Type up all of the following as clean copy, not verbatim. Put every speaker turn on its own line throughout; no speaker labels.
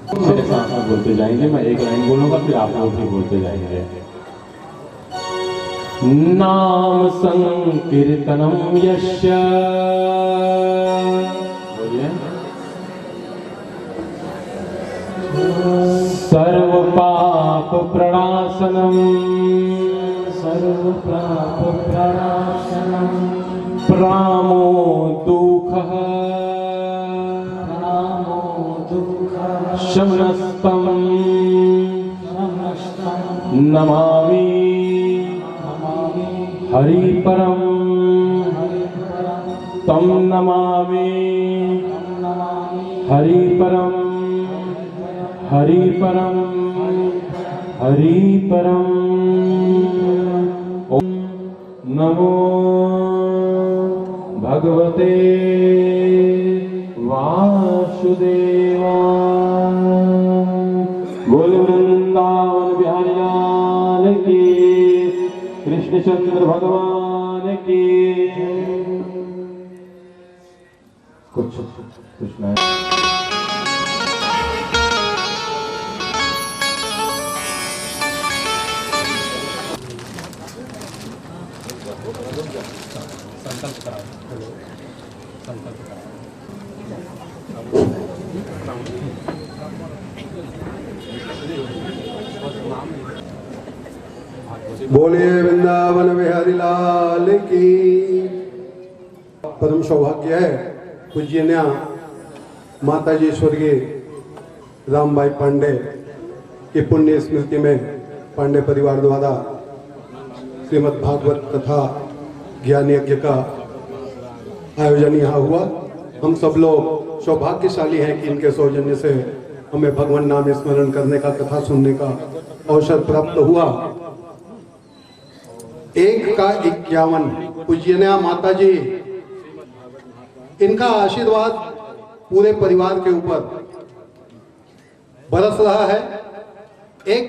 मेरे साथ साथ बोलते जाएंगे, मैं एक लाइन बोलूंगा फिर आप लोग भी बोलते जाएंगे। नाम संकीर्तनम यस्य, बोलिए, सर्व पाप प्रणाशनम, सर्व पाप प्रणाशनम, प्रामो दुःखः, प्रामो दुःखः, शमनस्तम, शमनस्तम, नमामि, नमामि, हरि परम, तम नमामि, हरि परम, हरि परम, हरि परम। ओम नमो भगवते वासुदेवाय। बोल वृंदावन बिहारी लाल की, कृष्णचंद्र भगवान की। कुछ नहीं।
बोलिए वृंदावन बिहारी लाल की। परम सौभाग्य है पूज्यन्या माताजी स्वर्गीय रामबाई पांडे की पुण्य स्मृति में पांडे परिवार द्वारा श्रीमद् भागवत तथा ज्ञान यज्ञ का आयोजन यहाँ हुआ। हम सब लोग सौभाग्यशाली हैं कि इनके सौजन्य से हमें भगवान नाम स्मरण करने का, कथा सुनने का अवसर प्राप्त हुआ। 1 पूज्यन्या माता जी, इनका आशीर्वाद पूरे परिवार के ऊपर बरस रहा है। 1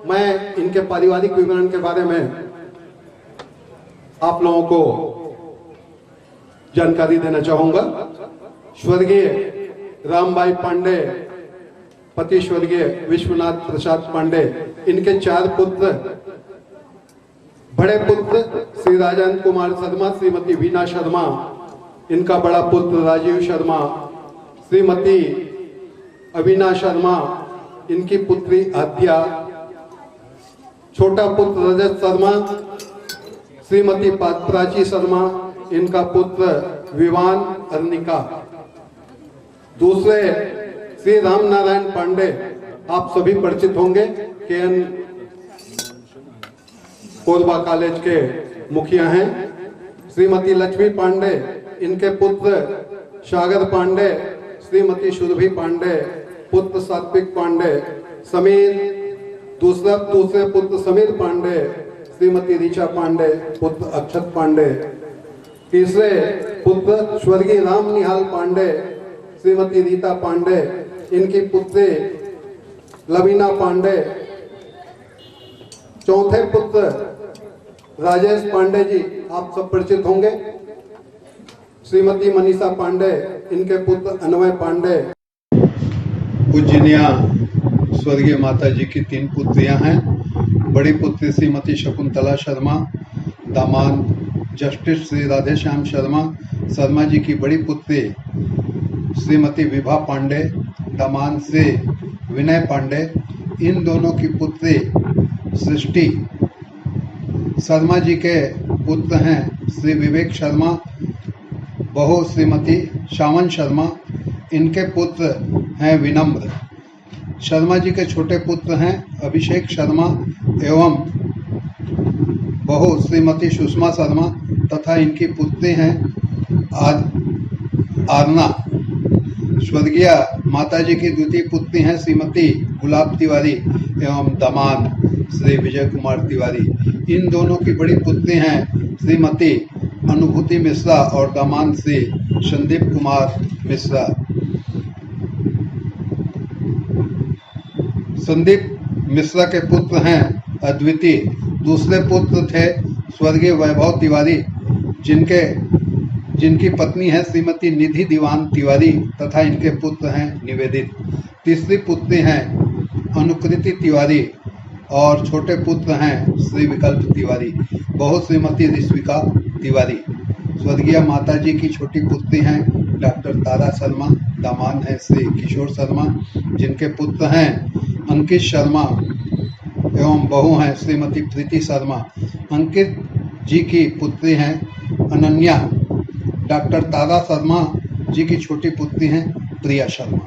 मैं इनके पारिवारिक विवरण के बारे में आप लोगों को जानकारी देना चाहूंगा। स्वर्गीय रामबाई पांडे, पति स्वर्गीय विश्वनाथ प्रसाद पांडे, इनके 4 पुत्र, बड़े पुत्र श्री राजेंद्र कुमार शर्मा, श्रीमती वीना शर्मा, इनका बड़ा पुत्र राजीव शर्मा, श्रीमती अविना शर्मा, इनकी पुत्री आद्या, छोटा पुत्र रजत शर्मा, श्रीमती प्राची शर्मा, इनका पुत्र विवान अर्निका। दूसरे श्री राम नारायण पांडे, आप सभी परिचित होंगे, केएन कोरबा कॉलेज के मुखिया हैं। श्रीमती लक्ष्मी पांडे, इनके पुत्र सागर पांडे, श्रीमती सुरभि पांडे, पुत्र सात्विक पांडे, समीर, दूसरे पुत्र समीर पांडे, श्रीमती ऋचा पांडे, पुत्र अक्षत पांडे, तीसरे पुत्र स्वर्गीय राम निहाल पांडे, श्रीमती रीता पांडे, इनकी पुत्री लवीना पांडे, चौथे पुत्र राजेश पांडे जी, आप सब परिचित होंगे, श्रीमती मनीषा पांडे, इनके पुत्र अन्वय पांडे। पूजनीय स्वर्गीय माता जी की 3 पुत्रियां हैं। बड़ी पुत्री श्रीमती शकुंतला शर्मा, दामाद जस्टिस श्री राधेश्याम शर्मा, शर्मा जी की बड़ी पुत्री श्रीमती विभा पांडे, दामाद श्री विनय पांडे, इन दोनों की पुत्री सृष्टि शर्मा जी के पुत्र हैं श्री विवेक शर्मा, बहू श्रीमती शावन शर्मा, इनके पुत्र हैं विनम्र। शर्मा जी के छोटे पुत्र हैं अभिषेक शर्मा एवं बहू श्रीमती सुषमा शर्मा तथा इनकी पुत्री हैं आरना। स्वर्गीय माताजी की द्वितीय पुत्री हैं श्रीमती गुलाब तिवारी एवं दामाद श्री विजय कुमार तिवारी। इन दोनों की बड़ी पुत्री हैं श्रीमती अनुभूति मिश्रा और दामाद श्री संदीप कुमार मिश्रा। संदीप मिश्रा के पुत्र हैं अद्वितीय। दूसरे पुत्र थे स्वर्गीय वैभव तिवारी, जिनके जिनकी पत्नी है श्रीमती निधि दीवान तिवारी तथा इनके पुत्र हैं निवेदित। तीसरी पुत्री हैं अनुकृति तिवारी और छोटे पुत्र हैं श्री विकल्प तिवारी। बहू श्रीमती ऋषिका तिवारी। स्वर्गीय माता जी की छोटी पुत्री हैं डॉक्टर तारा शर्मा। दामाद हैं श्री किशोर शर्मा, जिनके पुत्र हैं अंकित शर्मा एवं बहू हैं श्रीमती प्रीति शर्मा। अंकित जी की पुत्री हैं अनन्या। डॉक्टर तारा शर्मा जी की छोटी पुत्री हैं प्रिया शर्मा।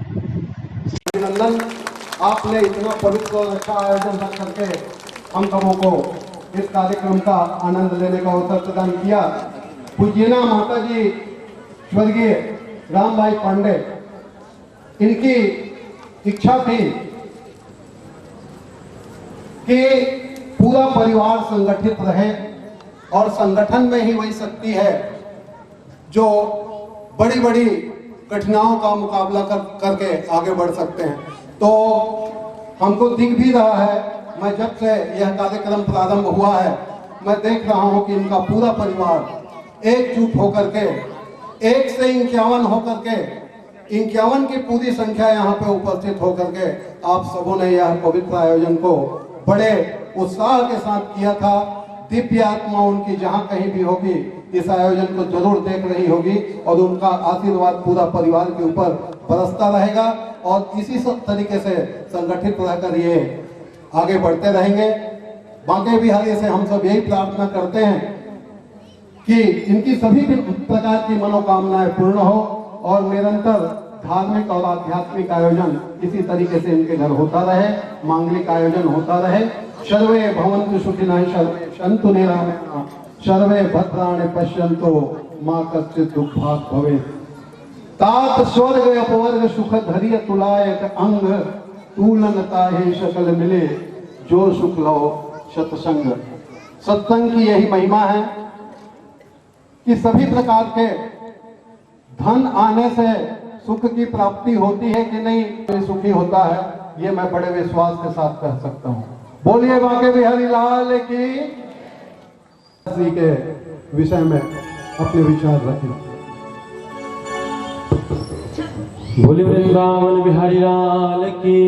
अभिनंदन, आपने इतना पवित्र और अच्छा आयोजन रख करके हम सबों को इस कार्यक्रम का आनंद लेने का अवसर प्रदान किया। पूज्यना माता जी स्वर्गीय राम भाई पांडे, इनकी इच्छा थी कि पूरा परिवार संगठित रहे और संगठन में ही वही शक्ति है जो बड़ी बड़ी कठिनाइयों का मुकाबला करके आगे बढ़ सकते हैं। तो हमको दिख भी रहा है, मैं जब से यह कार्यक्रम प्रारंभ हुआ है मैं देख रहा हूं कि इनका पूरा परिवार एकजुट होकर के 1 से 51 होकर के 51 की पूरी संख्या यहाँ पे उपस्थित होकर के आप सबों ने यह पवित्र आयोजन को बड़े उत्साह के साथ किया था। दिव्य आत्मा उनकी जहाँ कहीं भी होगी इस आयोजन को जरूर देख रही होगी और उनका आशीर्वाद पूरा परिवार के ऊपर बरसता रहेगा और इसी सब तरीके से संगठित रहकर ये आगे बढ़ते रहेंगे। बांके बिहारी से हम सब यही प्रार्थना करते हैं कि इनकी सभी प्रकार की मनोकामनाएं पूर्ण हो और निरंतर धार्मिक और आध्यात्मिक आयोजन इसी तरीके से इनके घर होता रहे, मांगलिक आयोजन होता रहे। सर्वे भवन्तु सुखिनः, सर्वे सन्तु निरामयाः, सर्वे भद्राणि पश्यन्तु मा कश्चित् दुःखात् भवेत्। तात स्वर्ग अपवर्ग सुख धैर्य तुलायक अंग, तूलनता है सकल मिले जो सुख लो सत्संग। सत्संग की यही महिमा है कि सभी प्रकार के धन आने से सुख की प्राप्ति होती है कि नहीं, कोई सुखी होता है, ये मैं बड़े विश्वास के साथ कह सकता हूँ। बोलिए बांके बिहारी लाल की। श्री के विषय में अपने विचार रखें।
बोले वृंदावन बिहारी लाल की।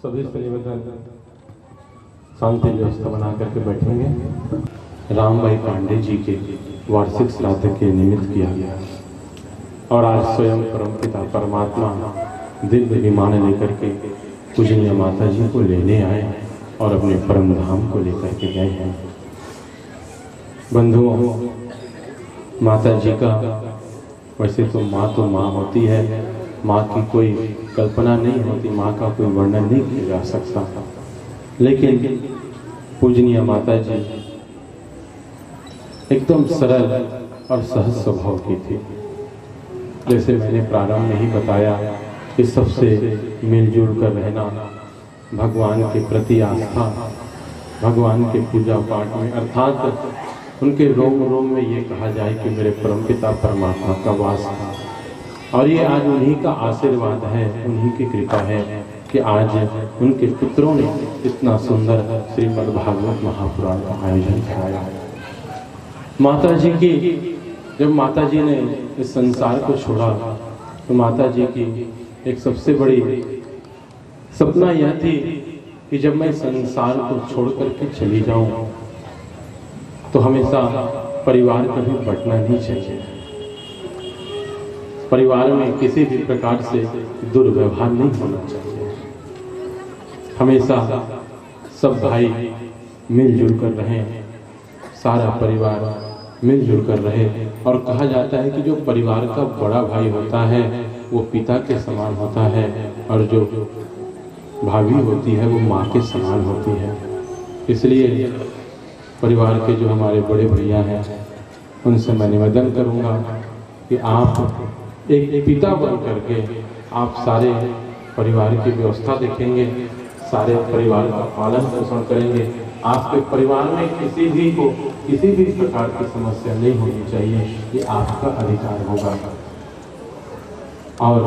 सभी से निवेदन शांति व्यवस्था बना करके बैठेंगे। राम भाई पांडे जी के वार्षिक श्राद्ध के निमित्त किया गया और आज स्वयं परमपिता परमात्मा दिव्य विमान लेकर के पूजनीय माता जी को लेने आए और अपने परम धाम को लेकर के गए हैं। बंधुओं, माता जी का वैसे तो माँ होती है, माँ की कोई कल्पना नहीं होती, माँ का कोई वर्णन नहीं किया जा सकता, लेकिन पूजनीय माता जी एकदम सरल और सहज स्वभाव की थी। जैसे मैंने प्रारंभ में ही बताया कि सबसे मिलजुल कर रहना, भगवान के प्रति आस्था, भगवान के पूजा पाठ में, अर्थात उनके रोम रोम में ये कहा जाए कि मेरे परमपिता परमात्मा का वास था। और ये आज उन्हीं का आशीर्वाद है, उन्हीं की कृपा है कि आज उनके पुत्रों ने इतना सुंदर श्रीमद् भागवत महापुराण का आयोजन कराया। माता जी की, जब माता जी ने इस संसार को छोड़ा तो माता जी की एक सबसे बड़ी सपना यह थी कि जब मैं संसार को छोड़ करके चली जाऊं तो हमेशा परिवार कभी बंटना नहीं चाहिए। परिवार में किसी भी प्रकार से दुर्व्यवहार नहीं होना चाहिए। हमेशा सब भाई मिलजुल कर रहें, सारा परिवार मिलजुल कर रहे। और कहा जाता है कि जो परिवार का बड़ा भाई होता है वो पिता के समान होता है और जो भाभी होती है वो माँ के समान होती है। इसलिए परिवार के जो हमारे बड़े भैया हैं उनसे मैं निवेदन करूँगा कि आप एक पिता बन करके आप सारे परिवार की व्यवस्था देखेंगे, सारे परिवार का पालन पोषण करेंगे। आपके परिवार में किसी भी प्रकार की समस्या नहीं होनी चाहिए, ये आपका अधिकार होगा। और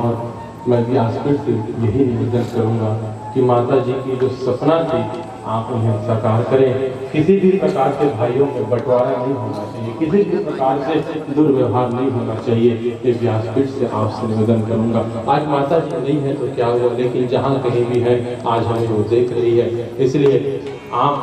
मैं भी आज फिर से यही निवेदन करूँगा कि माता जी की जो सपना थी आप उन्हें साकार करें। किसी भी प्रकार से भाइयों में बंटवारा नहीं होना चाहिए, किसी भी प्रकार से दुर्व्यवहार नहीं होना चाहिए। ये व्यासपीठ से आपसे निवेदन करूंगा। आज माता जी नहीं है तो क्या हुआ, लेकिन जहाँ कहीं भी है आज हमें वो देख रही है, इसलिए आप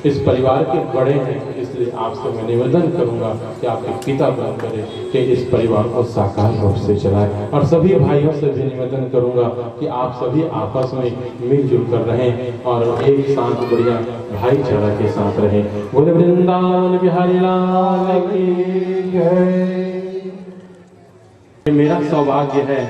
इस परिवार के बड़े हैं, इसलिए आपसे मैं निवेदन करूंगा कि आप एक पिता बन करें कि इस परिवार को साकार रूप से चलाएं। और सभी भाइयों से भी निवेदन करूंगा कि आप सभी आपस में मिलजुल कर रहें और एक साथ बढ़िया भाईचारा के साथ रहें। बोले वृंदावन बिहारी लाल की जय। मेरा सौभाग्य है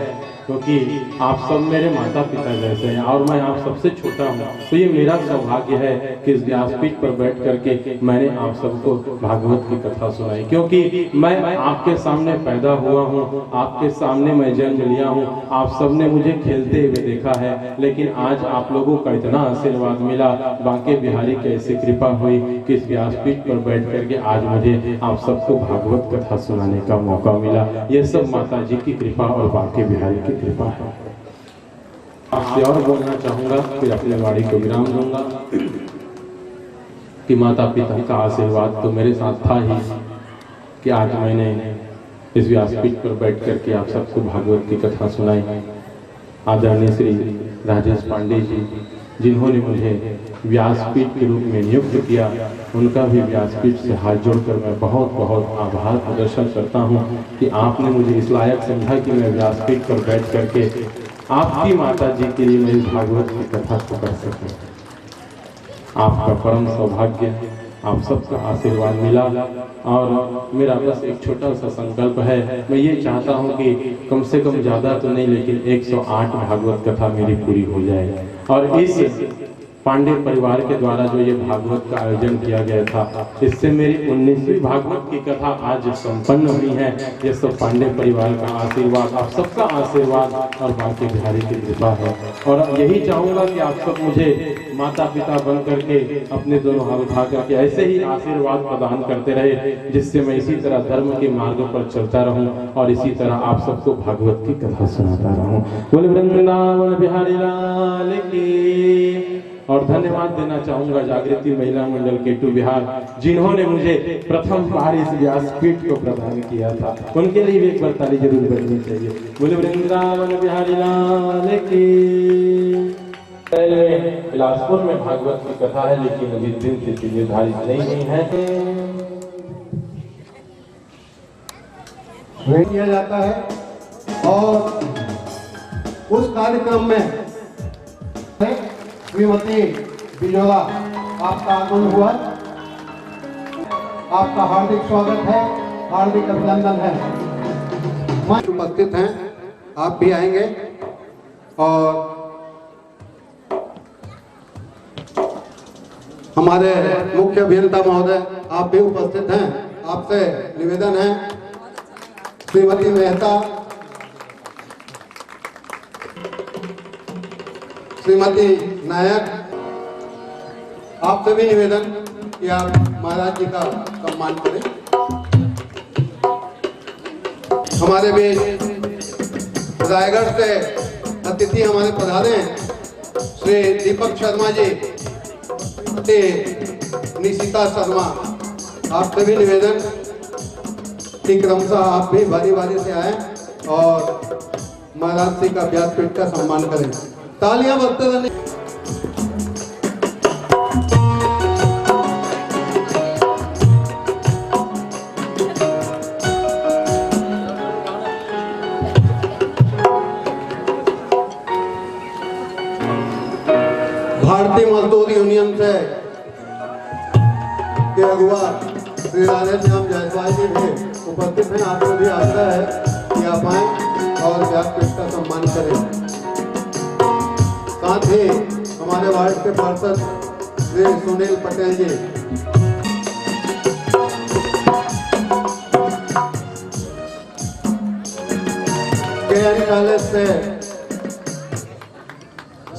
क्योंकि आप सब मेरे माता पिता जैसे हैं और मैं आप सबसे छोटा हूँ, तो ये मेरा सौभाग्य है कि इस व्यासपीठ पर बैठ करके मैंने आप सबको भागवत की कथा सुनाई। क्योंकि मैं आपके सामने पैदा हुआ हूँ, आपके सामने मैं जन्म लिया हूँ, आप सब ने मुझे खेलते हुए देखा है, लेकिन आज आप लोगों का इतना आशीर्वाद मिला, बांके बिहारी की ऐसी कृपा हुई कि इस व्यासपीठ पर बैठ करके आज मुझे आप सबको भागवत कथा सुनाने का मौका मिला। ये सब माता जी की कृपा और बांके बिहारी की कृपा है। आपसे और बोलना चाहूंगा, फिर अपने वाणी को विराम दूंगा कि माता पिता का आशीर्वाद तो मेरे साथ था ही कि आज मैंने इस व्यासपीठ पर बैठ करके आप सबको भागवत की कथा सुनाई। आदरणीय श्री राजेश पांडे जी जिन्होंने मुझे व्यासपीठ के रूप में नियुक्त किया, उनका भी व्यासपीठ से हाथ जोड़कर मैं बहुत बहुत आभार प्रदर्शन करता हूं कि आपने मुझे इस लायक समझा कि मैं व्यासपीठ पर बैठ करके आपकी माता जी के लिए मैं इस भागवत की कथा को कर सकूं। आपका परम सौभाग्य, आप सबका आशीर्वाद मिला और मेरा बस एक छोटा सा संकल्प है। मैं ये चाहता हूँ कि कम से कम ज़्यादा तो नहीं लेकिन 108 भागवत कथा मेरी पूरी हो जाए। और इस पांडे परिवार के द्वारा जो ये भागवत का आयोजन किया गया था, इससे मेरी 19वीं भागवत की कथा आज संपन्न हुई है। ये सब पांडे परिवार का आशीर्वाद, आप सबका आशीर्वाद और बांके बिहारी की कृपा है। और यही चाहूँगा कि आप सब मुझे माता पिता बन करके अपने दोनों हाथ उठा करके ऐसे ही आशीर्वाद प्रदान करते रहे, जिससे मैं इसी तरह धर्म के मार्ग पर चलता रहूं और इसी तरह आप सबको भागवत की कथा सुनाता रहूं। बोले वृंदावन बिहारी लाल की। और धन्यवाद देना चाहूंगा जागृति महिला मंडल केटू बिहार, जिन्होंने मुझे प्रथम बार इस व्यासपीठ को प्रदान किया था। उनके लिए भी एक बार ताली जरूर बजनी चाहिए। बोले वृंदावन बिहारी लाल की। बिलासपुर में भागवत की कथा है, लेकिन अभी दिन तिथि निर्धारित नहीं हुई है।
किया जाता है और उस कार्यक्रम में श्रीमती बिजोला आपका आगमन हुआ, आपका हार्दिक स्वागत है, हार्दिक अभिनंदन है। उपस्थित हैं, आप भी आएंगे और हमारे मुख्य अभियंता महोदय आप भी उपस्थित हैं। आपसे निवेदन है, श्रीमती मेहता, श्रीमती नायक, आपसे भी निवेदन कि आप महाराज जी का सम्मान करें। हमारे बीच रायगढ़ से अतिथि हमारे पधारे हैं श्री दीपक शर्मा जी, निशिता शर्मा, आपसे भी निवेदन कि क्रमशः आप भी बारी बारी से आए और महाराज जी का व्यासपीठ का सम्मान करें। तालियां बजते रहने। भारतीय मजदूर यूनियन से के अगुआ श्री राधेश्याम जायसवाल जी भी उपस्थित हैं। आपको भी आशा है कि आप आए और व्यासपीठ का सम्मान करें। साथ ही हमारे वार्ड के पार्षद श्री सुनील पटेल जी, केएन कॉलेज से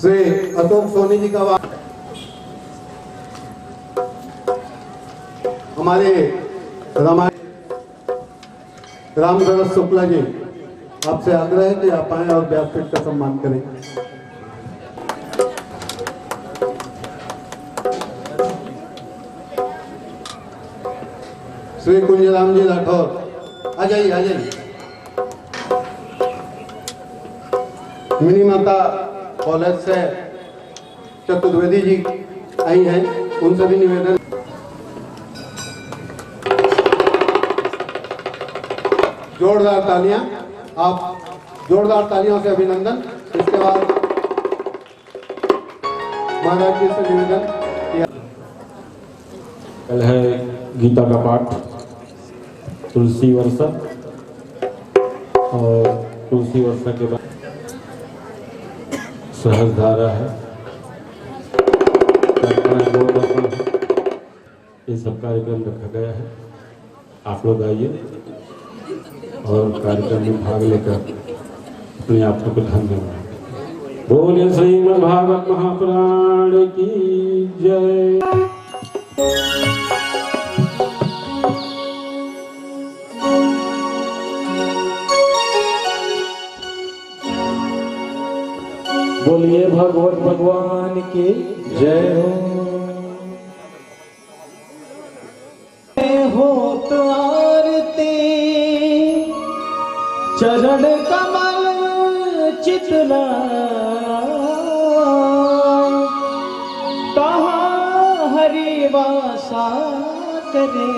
श्री अशोक सोनी जी का वार्ड, हमारे रामधरस शुक्ला जी, आपसे आग्रह है कि आप आए और व्यासपीठ का सम्मान करें। श्री कुंजराम जी राठौर आ जाइए, आ जाइए। मिनी माता कॉलेज से चतुर्वेदी जी आई हैं, उनसे भी निवेदन। जोरदार तालियां, आप जोरदार तालियों से अभिनंदन। इसके बाद महाराज जी से निवेदन किया।
कल है गीता का पाठ, तुलसी वर्षा, और तुलसी वर्षा के बाद सहस्रधारा है, ये सब कार्यक्रम रखा गया है। आप लोग आइए और कार्यक्रम में भाग लेकर अपने आप को धन्य बनाएं। बोलिए श्रीमद् भागवत महापुराण की जय। बोलिए भगवत भगवान की जय
हो तो आरती चरण कमल चितला कहाँ हरि वासा करे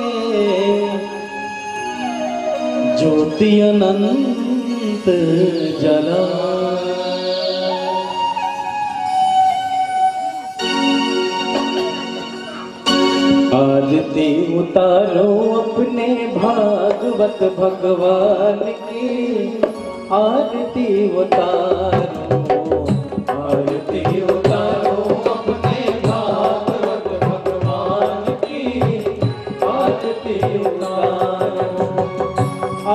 ज्योति अनंत जला। आरती उतारो अपने भागवत भगवान की, आरती उतारो, आरती उतारो अपने भागवत भगवान की, आरती उतारो,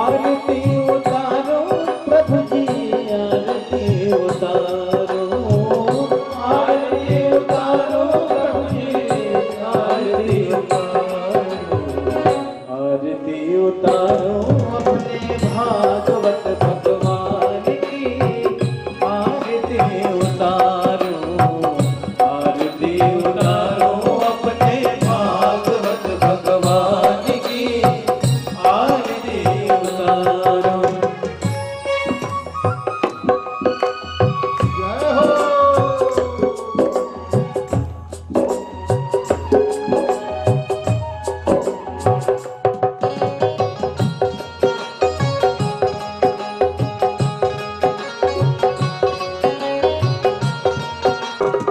आरती उतारो प्रभु जी, आरती उतारो, आरती उतारो प्रभु जी, आरती उतारो अपने भागवत भगवान की, आरती उतारो, आरती उतारो अपने भागवत भगवान की, आरती उतारो। जय हो।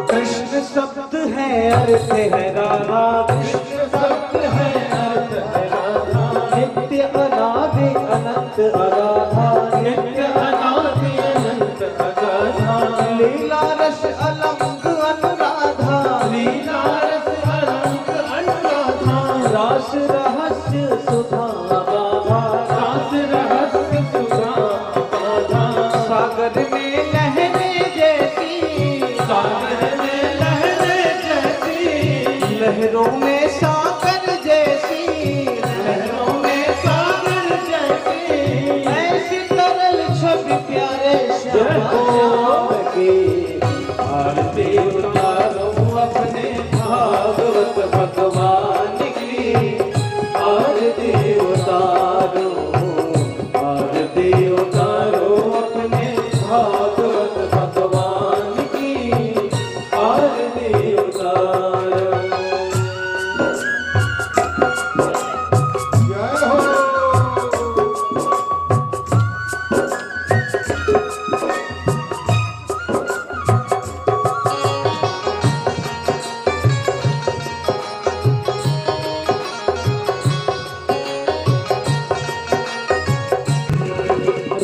कृष्ण शब्द है अर्थ है राधा, कृष्ण शब्द है अर्थ है राधा, नित्य अनादि अनंत अगाधा, नित्य अनादि अनंत अगाधा, लीला रस अलंग अनुराधा, लीला रस अलंग अनुराधा, रास रहस्य सुधा गाधा, रास रहस्य सुधा गाधा, सागर में लहरें जैसी, सागर में लहरें जैसी, लहरों में सागर जैसी, लहरों में सागर जैसी, ऐसी तरल छवि प्यारे श्याम की, आरती उतारो अपने भागवत भगवान की, आरती उतारो, आरती उतारो अपने भागवत भगवान की, आरती उतारो। जय हो।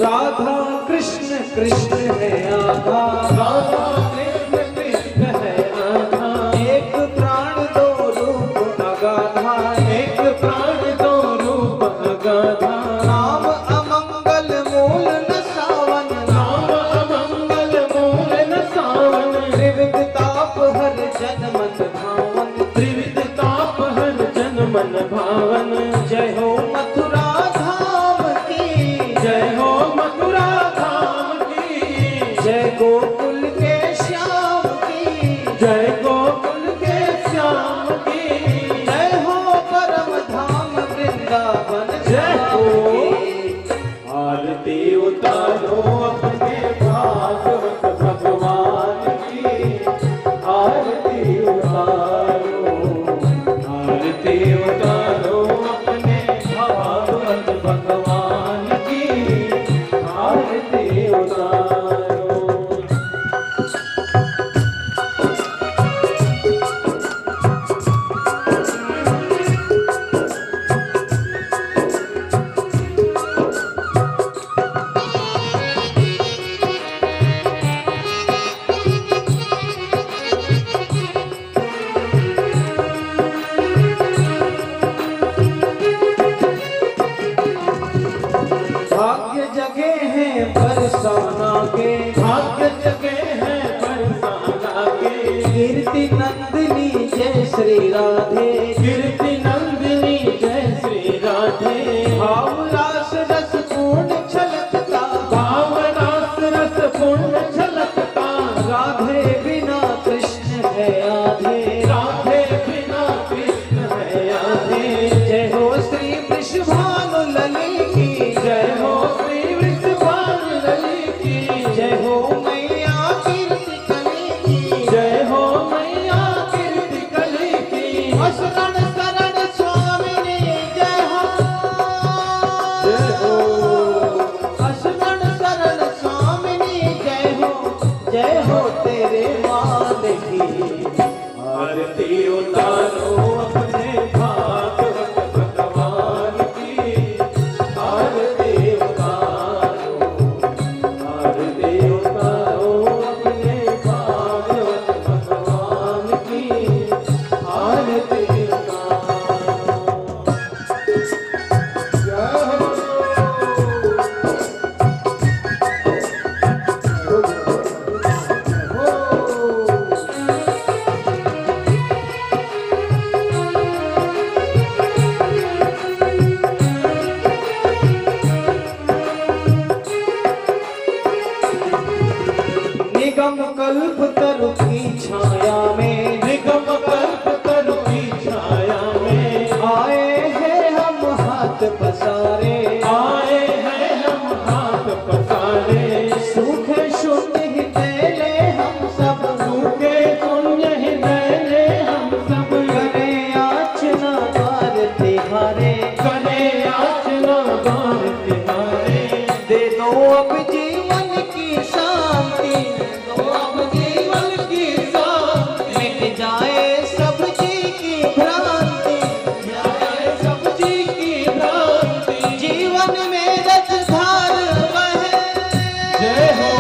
राधा कृष्ण कृष्ण है आधा, राधा कृष्ण कृष्ण है आधा, एक प्राण दो रूप अगाधा, एक प्राण दो रूप अगाधा, नाम अमंगल मूल न सावन, नाम अमंगल मूल न सावन, त्रिविध ताप हर जन मन भावन, त्रिविध ताप हर जन मन भावन। जय हो मथुरा धाम की, जय हो मथुरा धाम की, जय गोकुल के श्याम की, जय गोकुल के श्याम की, जय हो परम धाम वृंदावन उतारो। भाग्य जगे हैं बरसाना के,
भाग्य जगे हैं बरसाना के,
कीर्ति नंदिनी जय श्री राधे,
कीर्ति नंदिनी जय श्री राधे।
भाव रास रस पूर्ण छलकता,
भाव रास रस पूर्ण छलकता,
राधे बिना कृष्ण है आधे,
राधे बिना कृष्ण है आधे।
जय हो श्री वृषभानु लली की,
जय हो श्री वृषभानु लली की,
जय हो मैया कीर्ति कली की,
जय हो मैया कीर्ति कली की।
शरण शरण स्वामिनी जय हो,
जय हो
शरण शरण स्वामिनी जय हो तेरे मान की।
आरती उतारो अपने भागवत भगवान की, आरती उतारो, आरती उतारो अपने भागवत भगवान की, आरती उतारो। जय हो।
निगम कल्प तरु की छाया में,
निगम कल्प तरु की छाया में,
आए हैं हम हाथ पसारे,
आए हैं हम हाथ पसारे।
सूखे शून्य ही तेले हम सब,
सूखे पुण्य हृदय हम सब,
करे याचना द्वार तिहारे,
करे याचना द्वार तिहारे।
दे दो अब जीवन की शांति, दो अब जीवन की शांति, मिट जाए सब जी की भ्रांति,
जाए सब जी की भ्रांति।
जीवन में रसधार बहे,
जय हो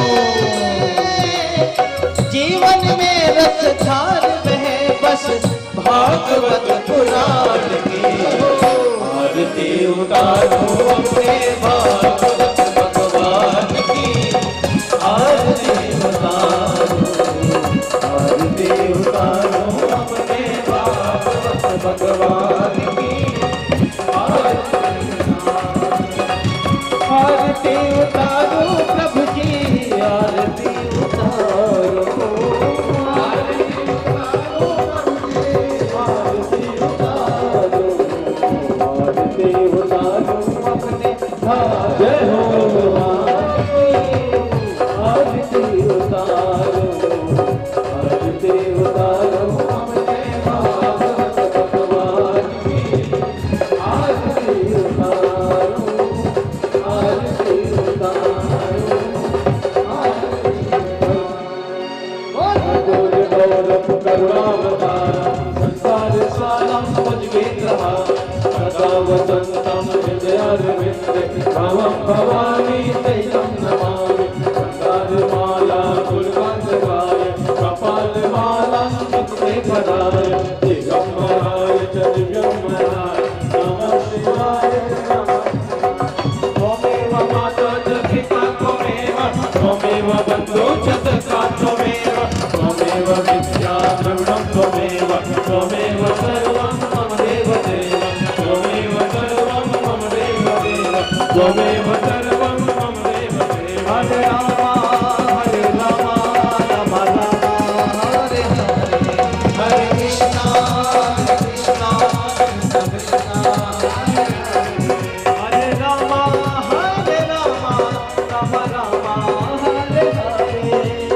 जीवन में रसधार बहे, बस भागवत पुराण की।
आरती उतारो अपने भागवत भगवान की, आरती उतारो, आरती उतारो अपने भागवत भगवान की,
आरती उतारो प्रभु जी, आरती उतारो,
आरती उतारो
आरती उतारो, आरती उतारो अपने
जय हो
आरती उतारो, आरती उतारो अपने भागवत भगवान की, आरती उतारो, आरती उतारो, आरती उतारो।
गौरव करुणावतारं संसार सारं भुजगेन्द्रः सदा वसन्तं हृदयारविन्दे भवं भवानी तैलं नमामि। कण्ठारमाला गुणवन्दनाय कपालमालां चित्ते पदाय दिगम्बराय च दिव्यम्बराय नमः शिवाय नमः। त्वमेव माता च पिता त्वमेव, त्वमेव बन्धु च सखा त्वमेव, त्वमेव विद्या द्रविणं त्वमेव, त्वमेव सर्वं मम देवदेव, त्वमेव सर्वं मम देवदेव, त्वमेव सर्वं मम देवदेव।
हरे रामा राम राम, हरे हरे, हरे कृष्णा कृष्णा कृष्णा, हरे रामा राम राम, हरे हरे।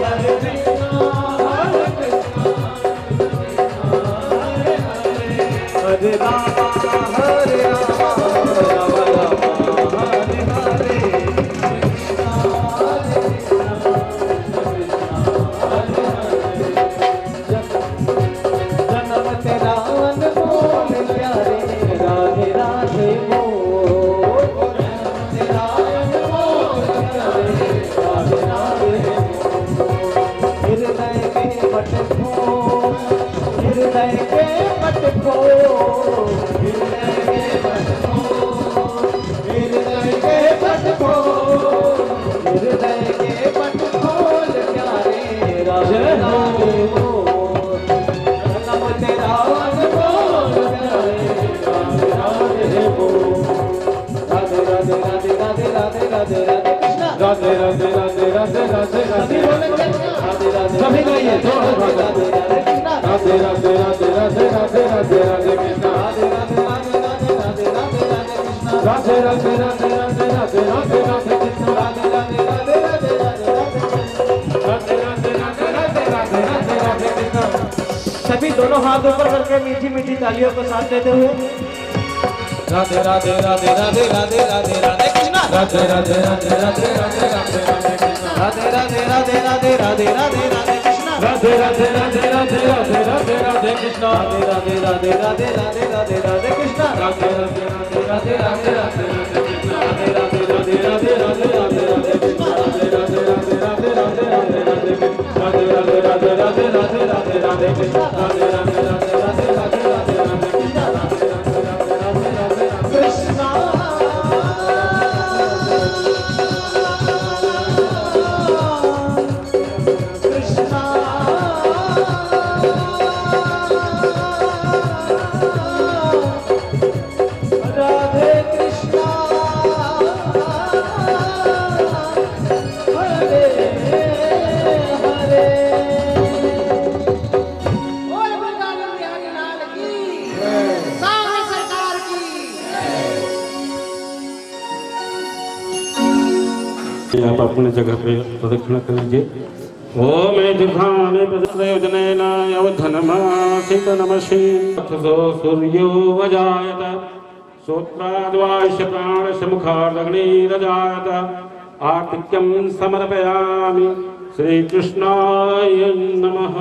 राधे राधे
राधे राधे
सभी गाइए जोर से
राधे राधे कृष्णा
राधे राधे राधे राधे राधे राधे राधे कृष्णा
राधे राधे राधे राधे राधे राधे राधे कृष्णा
राधे राधे राधे राधे राधे राधे राधे कृष्णा
राधे राधे राधे राधे राधे राधे
राधे राधे राधे राधे राधे राधे राधे कृष्णा।
सभी दोनों हाथ ऊपर करके मीठी मीठी तालियों को साथ देते हुए राधे राधे राधे राधे राधे राधे राधे कृष्णा
राधे राधे राधे राधे राधे राधे राधे कृष्णा
राधे राधे राधे राधे राधे राधे राधे कृष्णा
राधे राधे राधे राधे राधे राधे राधे कृष्णा
राधे राधे राधे राधे राधे राधे राधे कृष्णा
राधे राधे राधे राधे राधे राधे राधे कृष्णा राधे राधे राधे राधे राधे राधे राधे कृष्णा राधे राधे राधे राधे राधे राधे राधे कृष्णा राधे राधे राधे राधे राधे राधे राधे कृष्णा राधे राधे राधे राधे राधे राधे राधे कृष्णा राधे राधे राधे राधे राधे राधे
कृष्णा राधे कृष्णा हरे हरे
बोल वृंदावन बिहारी लाल की सामने सरकार की
आप अपने जगह पे प्रदक्षिणा कर लीजिए। ओम दीर्घाने प्रयोजनेन यवधनमासित नमसि अथसो सूर्यो वजायत श्रोत्राद्वाश्य प्राणस्य मुखादग्निरजायत आतिक्यं समर्पयामि श्रीकृष्णाय नमः।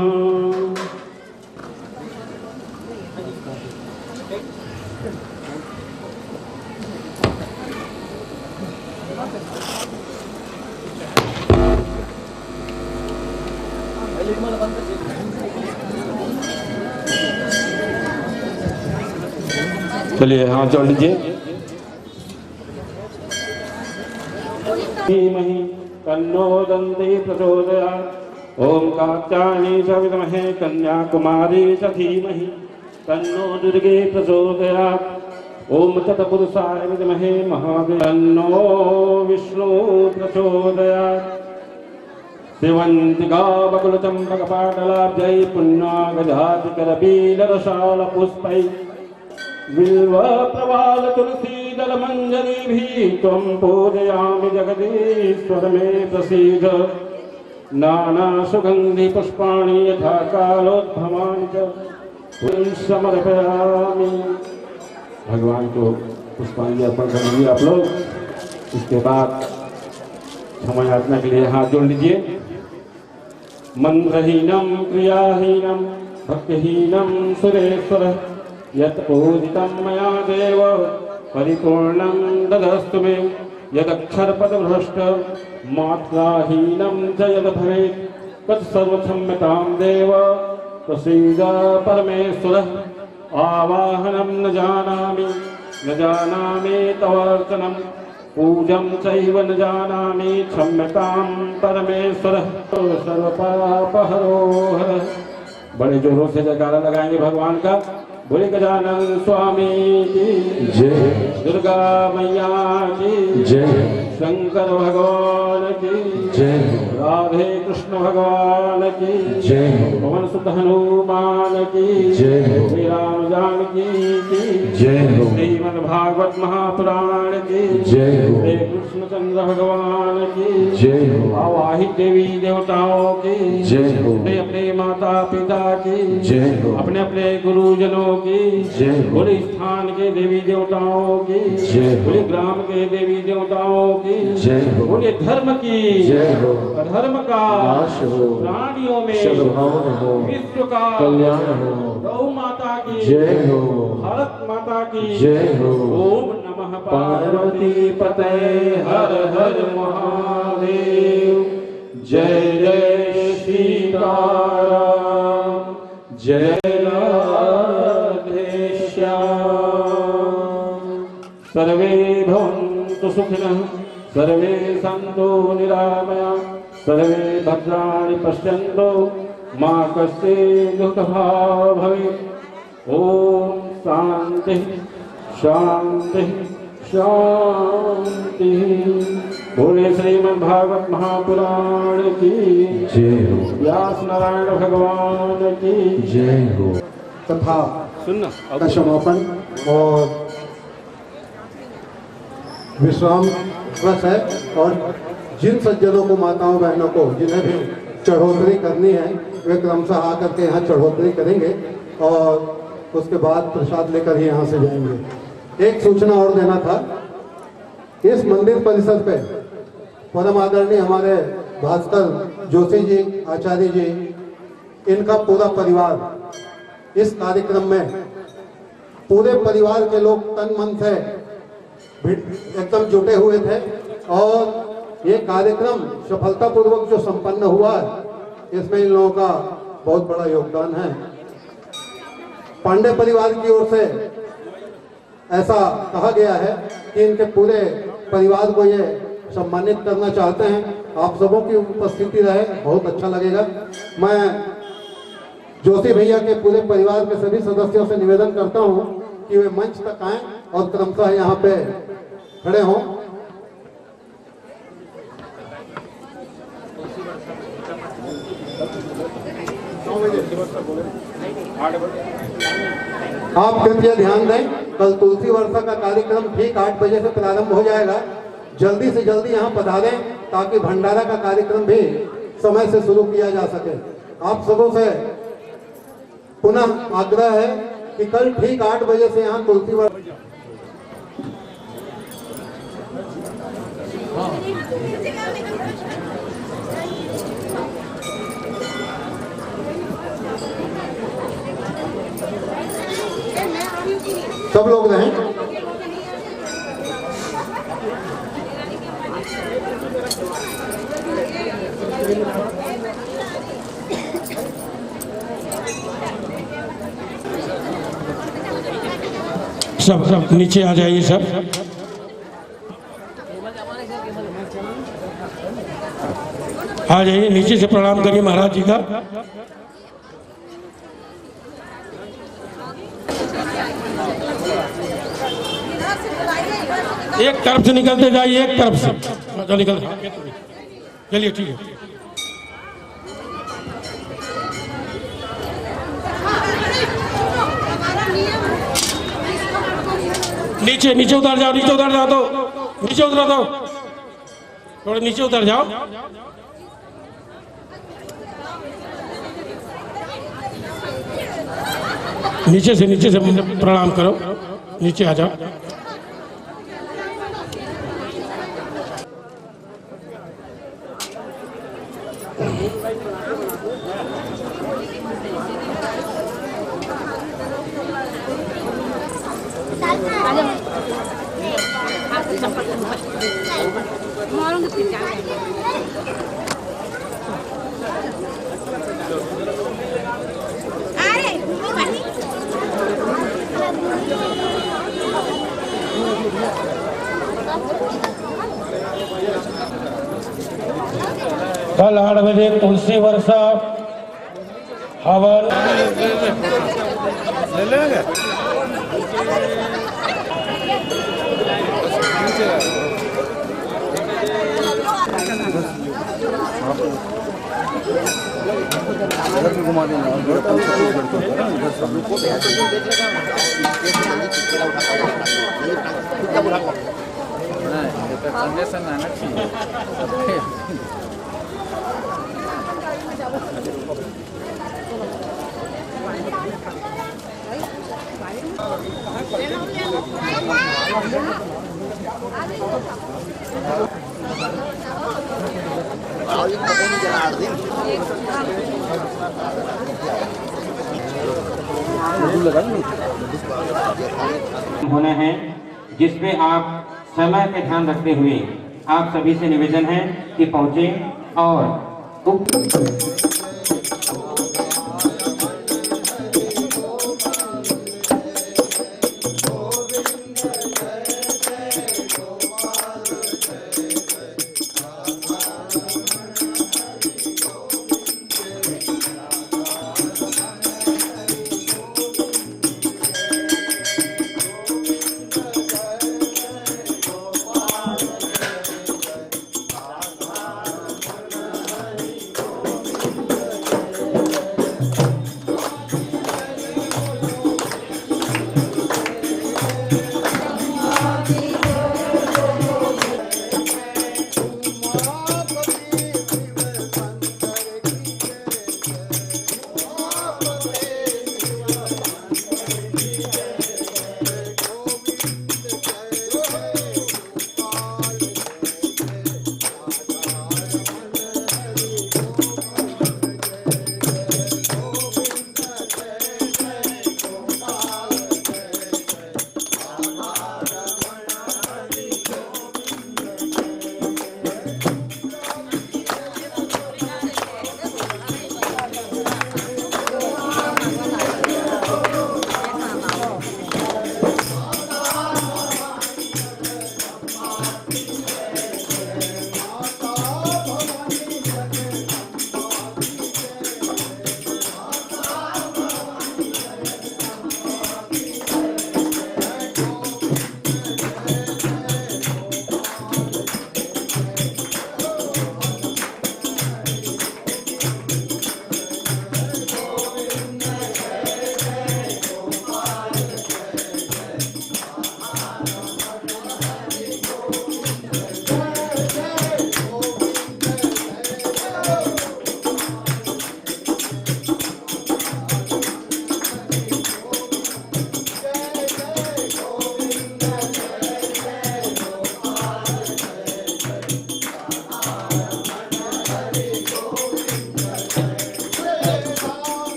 चलिए हाथ जोड़ लीजिए। धीमहि तन्नो दन्ति प्रचोदयात्। ओम कात्यायनी च विद्महे कन्याकुमारी च धीमहि तन्नो दुर्गे प्रचोदयात्। ओम तत्पुरुषाय विद्महे महादेव तन्नो विष्णु प्रचोदयात्। सेवन्तिका बकुलचम्पकपाटलाब्जै पुण्यागजातिकरबीलरसालपुष्पै बिल्वप्रवाल तुलसीदलमञ्जरीभिः त्वं पूजयामि जगदीश्वर मे प्रसीद। नानासुगन्धिपुष्पाणि यथा कालोद्भवानि च समर्पयामि। भगवान को पुष्पांजलि अर्पण कर लीजिए आप लोग। इसके बाद क्षमा याचना के लिए हाथ जोड़ लीजिए। मंत्रहीनम क्रियाहीनम भक्तिहीनम सुरेश्वर यत् पूजितं मया देव परिपूर्णं ददस्तु मे। यदक्षरपदभ्रष्ट मात्राहीनं च यद् भवेत् तत्सर्वक्षम्यतां देव प्रसीद परमेश्वरः। आवाहनं न जानामि तवर्चनं पूजं चैव न जानामि क्षम्यतां परमेश्वरः। सर्वपापहरो हरः। बड़े जोरों से जयकारा लगाएंगे भगवान का। बोले गजानन स्वामी की जय, दुर्गा मैया की जय, शंकर भगवान की जय, राधे कृष्ण भगवान की जय, पवन सुत हनुमान की जय, श्री राम जानकी की जय, श्रीमद् भागवत महापुराण की जय, श्री कृष्णचंद्र भगवान की जय, आवाहित देवी देवताओं की जय, अपने अपने माता पिता की जय, अपने अपने गुरुजनों की जय, पूरे स्थान के देवी देवताओं की जय, पूरे ग्राम के देवी देवताओं की जय, पूरे धर्म की जय हो, अधर्म का नाश हो, प्राणियों में सद्भाव हो, विश्व का कल्याण हो, गौ माता की जय हो, भारत माता की जय हो। ओम नमः पार्वती पते हर हर महादेव। जय जय सीताराम जय सर्वे भवन्तु सुखिनः सर्वे सन्तु निरामया सर्वे भद्राणि पश्यन्तु मा कश्चित् दुःखभाग् भवेत्। ॐ शान्तिः शान्तिः शान्तिः। बोले श्रीमद्भागवत महापुराण की जय हो। व्यास नारायण भगवान की जय हो।
तथा
सुनना
का समापन और विश्राम बस है। और जिन सज्जनों को, माताओं बहनों को जिन्हें भी चढ़ोतरी करनी है वे क्रमशः आकर के यहाँ चढ़ोतरी करेंगे और उसके बाद प्रसाद लेकर ही यहाँ से जाएंगे। एक सूचना और देना था, इस मंदिर परिसर पे परम आदरणीय हमारे भास्कर जोशी जी, आचार्य जी, इनका पूरा परिवार इस कार्यक्रम में, पूरे परिवार के लोग तन मन से एकदम जुटे हुए थे और ये कार्यक्रम सफलतापूर्वक जो संपन्न हुआ है इसमें इन लोगों का बहुत बड़ा योगदान है। पांडे परिवार की ओर से ऐसा कहा गया है कि इनके पूरे परिवार को ये सम्मानित करना चाहते हैं। आप सबों की उपस्थिति रहे, बहुत अच्छा लगेगा। मैं जोशी भैया के पूरे परिवार के सभी सदस्यों से निवेदन करता हूं कि वे मंच तक आएं और क्रमशः यहाँ पे खड़े हों। आप कृपया ध्यान दें, कल तुलसी वर्षा का कार्यक्रम ठीक 8 बजे से प्रारंभ हो जाएगा। जल्दी से जल्दी यहाँ पधारें ताकि भंडारा का कार्यक्रम भी समय से शुरू किया जा सके। आप सबों से पुनः आग्रह है कि कल ठीक 8 बजे से यहाँ तुलसी वर्षा सब लोग रहें।
सब नीचे आ जाइए। सब आ जाइए, नीचे से प्रणाम करिए महाराज जी का। एक तरफ से निकलते जाइए, एक तरफ से निकल। चलिए ठीक है। नीचे नीचे उतर जाओ, नीचे उतर जाओ, तो नीचे उतर दो, थोड़े नीचे उतर जाओ। नीचे से प्रणाम करो, नीचे आ जाओ। कल 8 बजे तुलसी वर्षा हवन।
घुमा देंगे संदेशन आना चाहिए।
होना है, जिसमें आप समय पे ध्यान रखते हुए आप सभी से निवेदन है कि पहुंचे और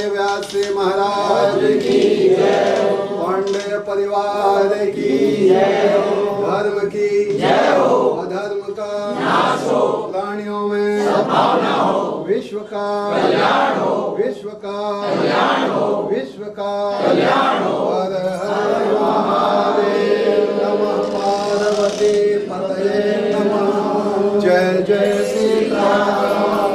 आचार्य व्यास महाराज की जय, पांडे परिवार की जय, धर्म की जय हो, अधर्म का नाश हो, प्राणियों में सद्भावना हो, विश्व का कल्याण हो, विश्व का कल्याण हो, विश्व का कल्याण हो। हर हर महादेव, नमः पार्वती पतये नमः। जय जय सीताराम,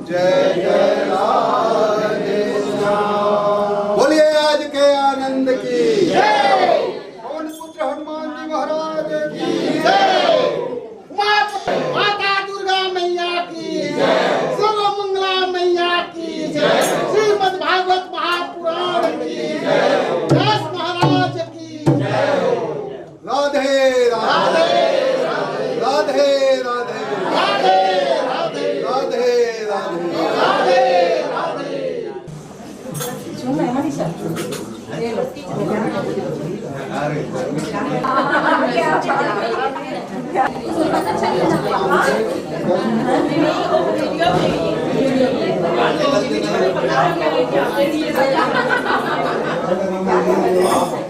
जय जय राधे श्याम। बोलिए आज के आनंद की जय। पवन पुत्र हनुमान जी महाराज की जय।
माता दुर्गा मैया की जय, सर्वमंगला मैया की जय, श्रीमद् भागवत महापुराण की जय, व्यास महाराज की जय।
राधे राधे राधे राधे
राधे राधे
राधे राधे।
राधे राधे।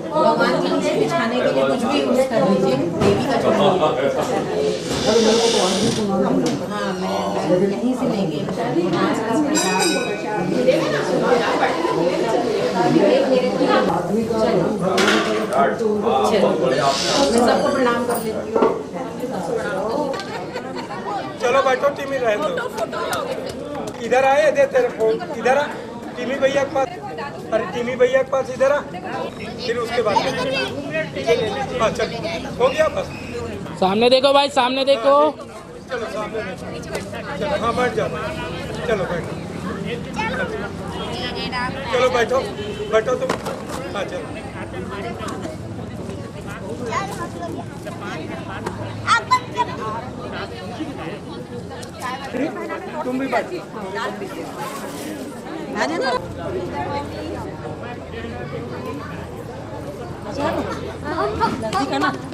भगवान जी के बिछाने के लिए कुछ भी यूज कर लीजिए, देवी का चढ़ा। हाँ, मैं यहीं से लेंगे। मैं सबको प्रणाम कर लेती हूँ।
चलो बैठो, टीमी रहे दो। इधर आए, दे तेरे फोन इधर आ, टीमी भैया के पास। अरे टीमी भैया के पास इधर आ, फिर उसके बाद हाँ चल, हो गया बस।
सामने देखो भाई, सामने देखो।
चलो सामने बैठो। चलो हाँ बैठ जाओ, चलो बैठो, चलो बैठो बैठो तुम। हाँ चलो तुम भी बैठो।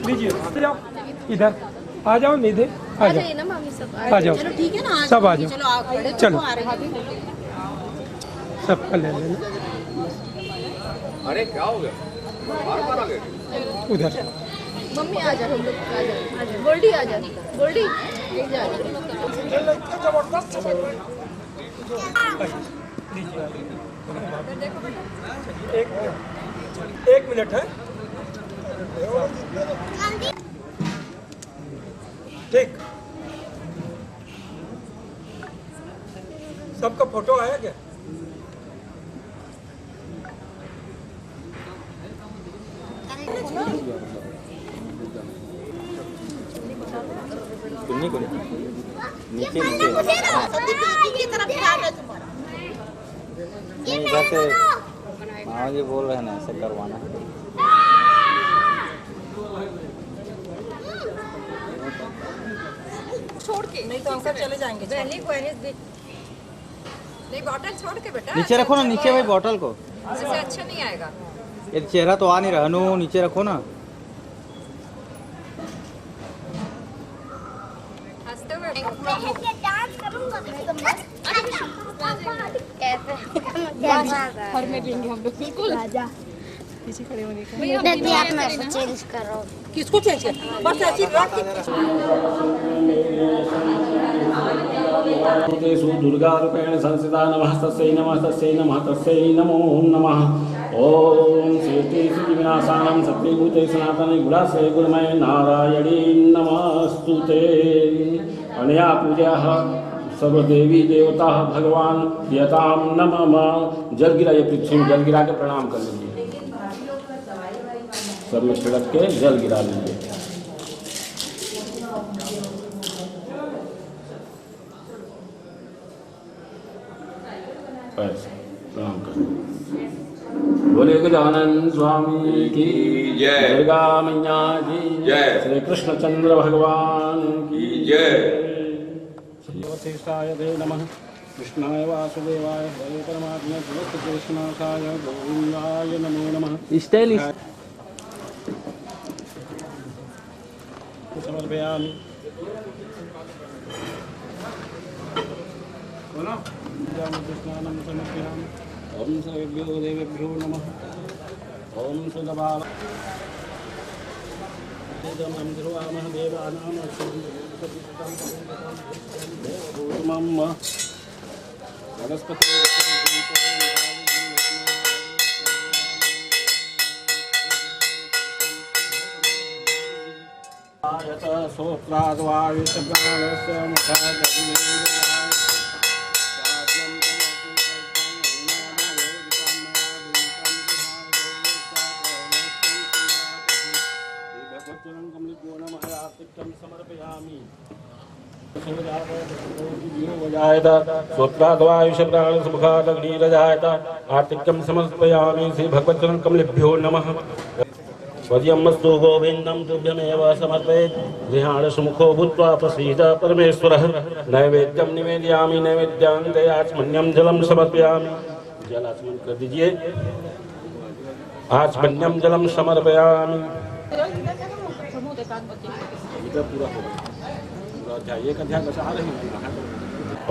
लीजिए, जाओ इधर आ जाओ, निधि आ जाओ, आ जाओ,
चलो ठीक है ना,
सब आ जाओ।
चलो आप खड़े
चलो।
आ रहे हैं।
सबका ले लेना।
अरे क्या हो गया, बार बार आ गए।
उधर
मम्मी आ जा, हम लोग आ जा, गोल्डी आ जा, गोल्डी एक जा।
एक मिनट है, ठीक। सबका फोटो आया क्या?
नीचे नीचे हाँ ये बोल रहे हैं ना ऐसे करवाना है।
छोड़ के नहीं तो अंकल चले जाएंगे। नहीं बॉटल छोड़ के बेटा
नीचे रखो ना, नीचे भाई बॉटल को,
ऐसे अच्छा नहीं आएगा।
ये चेहरा तो आ नहीं रहा। नो नीचे रखो ना।
हंसते हुए
डांस करूंगा
घर में लेंगे हम लोग बिल्कुल। पीछे खड़े होने का
चेंज करो।
किसको चेंज कर बस ऐसी रख
दुर्गा रूपेण संस्थिता नमः तस्यै नमः तस्यै नमः तस्यै नमो नमः। ओम सृष्टि स्थिति विनाशानं सत्यभूते सनातने गुणासे गुणमय नारायणी नमस्तुते। अनया पूजा सर्वदेवी देवता भगवान यताम नमः। जल गिरा, ये पृथ्वी में जल गिरा के प्रणाम कर लीजिए। सब में छिड़क के जल गिरा लीजिए। प्रणाम कर। बोले गजानन स्वामी की
जय।
दुर्गा मैया की
जय।
श्री कृष्णचंद्र भगवान की
जय।
श्रीवशिष्ठाय ते नमः। कृष्णाय वासुदेवाय हरे परमात्मने कृष्णाय गोविंदाय नमो नमः।
स्टाइल
समर्पयामि। बोलो कृष्णानं समर्पयामि।
ओम सर्वेभ्यो देवेभ्यो नमः। ओम सुदभाव आर्तिक्यं समर्पयामि श्री भगवत्चरण कमलेभ्यो नमः। स्वयमस्तु गोविंदं तुभ्यमेव समर्पयेत्। गृहाण सुमुखो भूत्वा प्रसीद परमेश्वरः। नैवेद्यं निवेदयामि नैवेद्यान्ते आचमन्यं जलं समर्पयामि। जल आचमन कर दीजिए। आचमन्यं जलं समर्पयामि। पूरा एक अध्याय बचा रहे हैं।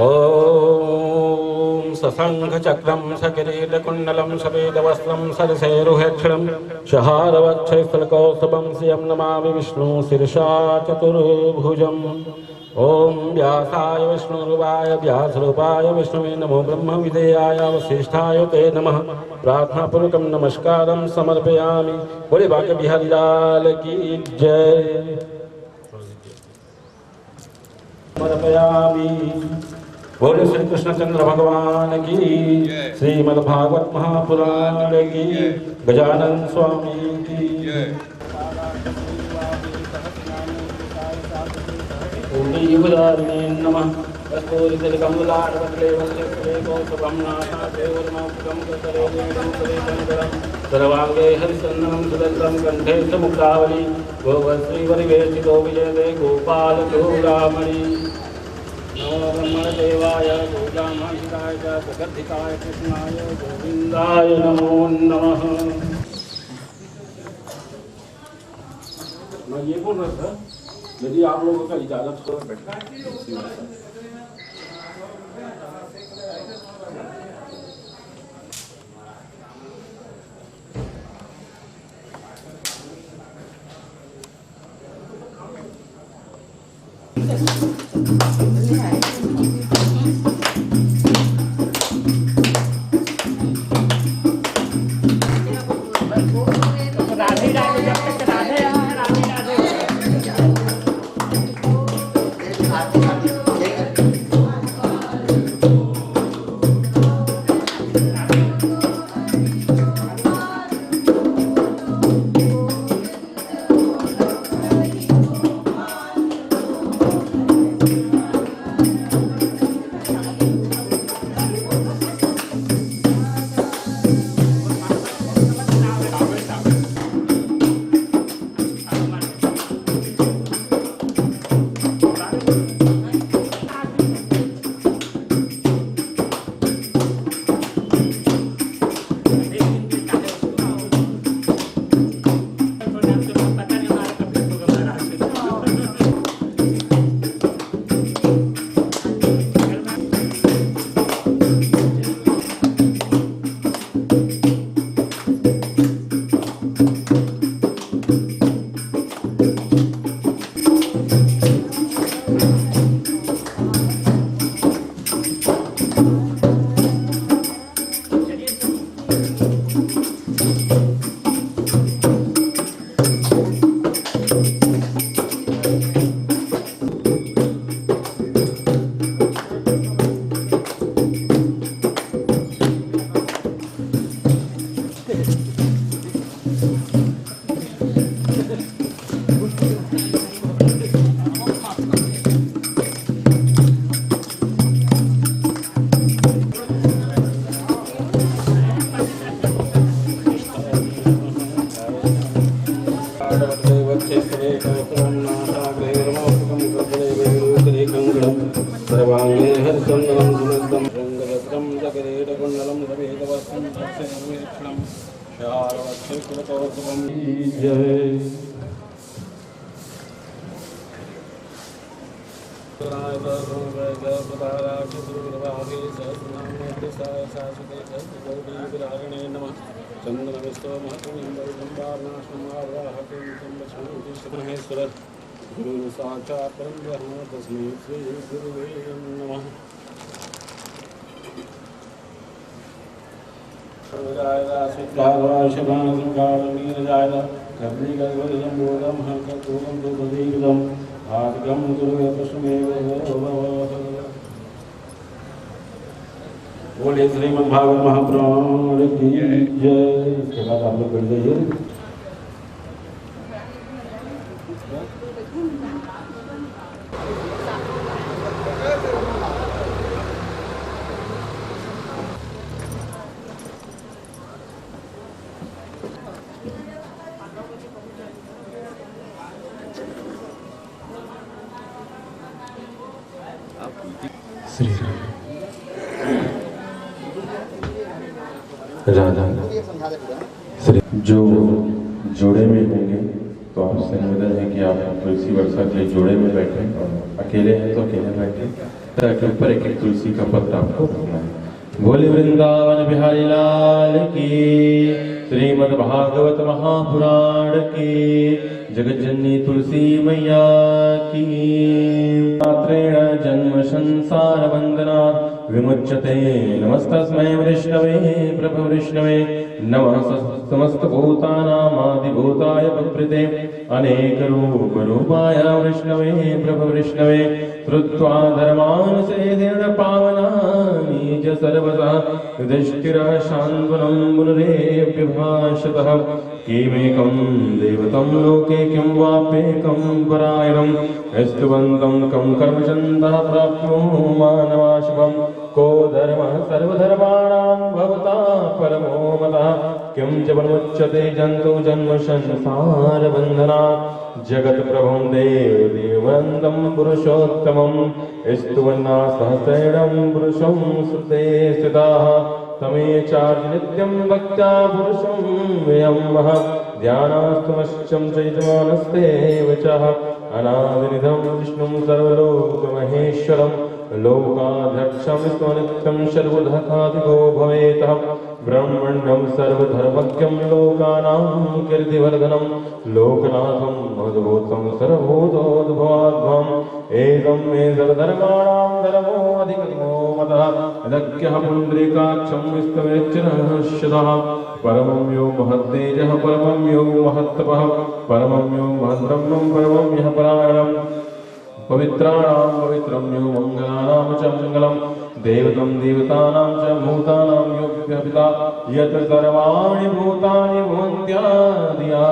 ओम सशंख चक्रम सकिरीट कुंडलम सफेदवस्त्रम सरसेरुहेक्षणम शहारवक्षस्थलकौस्तुभं श्रियं नमामि विष्णु शीर्षा चतुर्भुजम्। ओम व्यासाय विष्णुरूपाय व्यासरूपाय विष्णुवे नमो ब्रह्म विदेयाय वसिष्ठाय ते नमः। प्रार्थनापूर्वकं नमस्कारं समर्पयामि। बोले बांके बिहारी लाल की जय। समर्पयामि। बोले श्री कृष्णचंद्र भगवान की, श्रीमद्भागवत महापुराण की, गजानन स्वामी की। युगधारिणे नमः। सर्वांगे हरिचंदनं सुगंधं कंठे च मुक्तावली। गोवश्रीवरिवेष्टितो विजयते गोपाल चूड़ामणि। नमो ब्रह्मदेवाय गोदामाहिताय च जगद्धिताय कृष्णाय गोविंदाय नमो नमः। मैं ये बोल रहा था, यदि आप लोगों का इजाजत हो बैठना। गुरु साक्षात् परम ब्रह्म तस्मै श्री गुरुवे नमः। बोले श्रीमद्भागवत महापुराण की जय। इसके बाद आप लोग बैठ जाइए।
श्री राधा श्री जो जोड़े में होंगे तो आपसे निवेदन है कि आप तुलसी वर्षा के लिए जोड़े में बैठे, और अकेले हैं तो अकेले बैठे, ताकि ऊपर एक एक तुलसी का पत्र आपको रखना है। बोले वृंदावन बिहारी लाल की, श्रीमद् भागवत महापुराण की, जगत जननी तुलसी मैया की। मात्रेण जन्म संसार वंदना विमुच्यते, नमस्तस्मै विष्णवे प्रभु विष्णवे, नमः समस्त भूतानामादिभूताय प्रकृते, अनेक रूप रूपाय विष्णवे प्रभु विष्णवे, श्रुत्वा धर्मान् सेदेन पावनानि च सर्वतः, युधिष्ठिरः शान्तनं मुनिरेभ्यभाषतः, किमेकं दैवतं लोके किं वाप्येकं परायणं, स्तुवन्तं कं कर्मचन्दः प्राप्नो मानवाशुभं, को धर्मः सर्वधर्माणां भवता परमो मतः, किं च वमुच्यते जन्तु जन्म संसार बन्धनात्, जगत् प्रभुं देवदेववन्दं पुरुषोत्तमं, स्तुवन्ना सहस्रेणं पुरुषं सुते स्थिताः, तमे चार्य नित्यं भक्त्या पुरुषं व्ययं ध्यानास्तुमश्चं चैतमानस्ते वचः, अनादिनिधं विष्णुं सर्वलोकमहेश्वरं, लोकाध्यक्षं स्वनित्यं सर्वधकादिको भवेतः, ब्रह्मण्यं सर्वधर्मज्ञं लोकानां कीर्तिवर्धनं, लोकनाथं अद्भुतं सर्वभूतोद्भवाद्भवम्, एकं मे सर्वधर्माणां धर्मोऽधिगमो मतः, यदख्यः पुण्डरीकाक्षं विस्तमेच्चिरश्यतः, परमं यो महत्तेजः परमं यो महत्तपः, परमं यो महद्ब्रह्मं परमं यः परायणम्, पवित्राणां पवित्रं यो मङ्गलानां च मङ्गलं, देवतं देवतानां च भूतानां योऽप्यपिता, यत् सर्वाणि भूतानि भवन्त्यादिआगामि,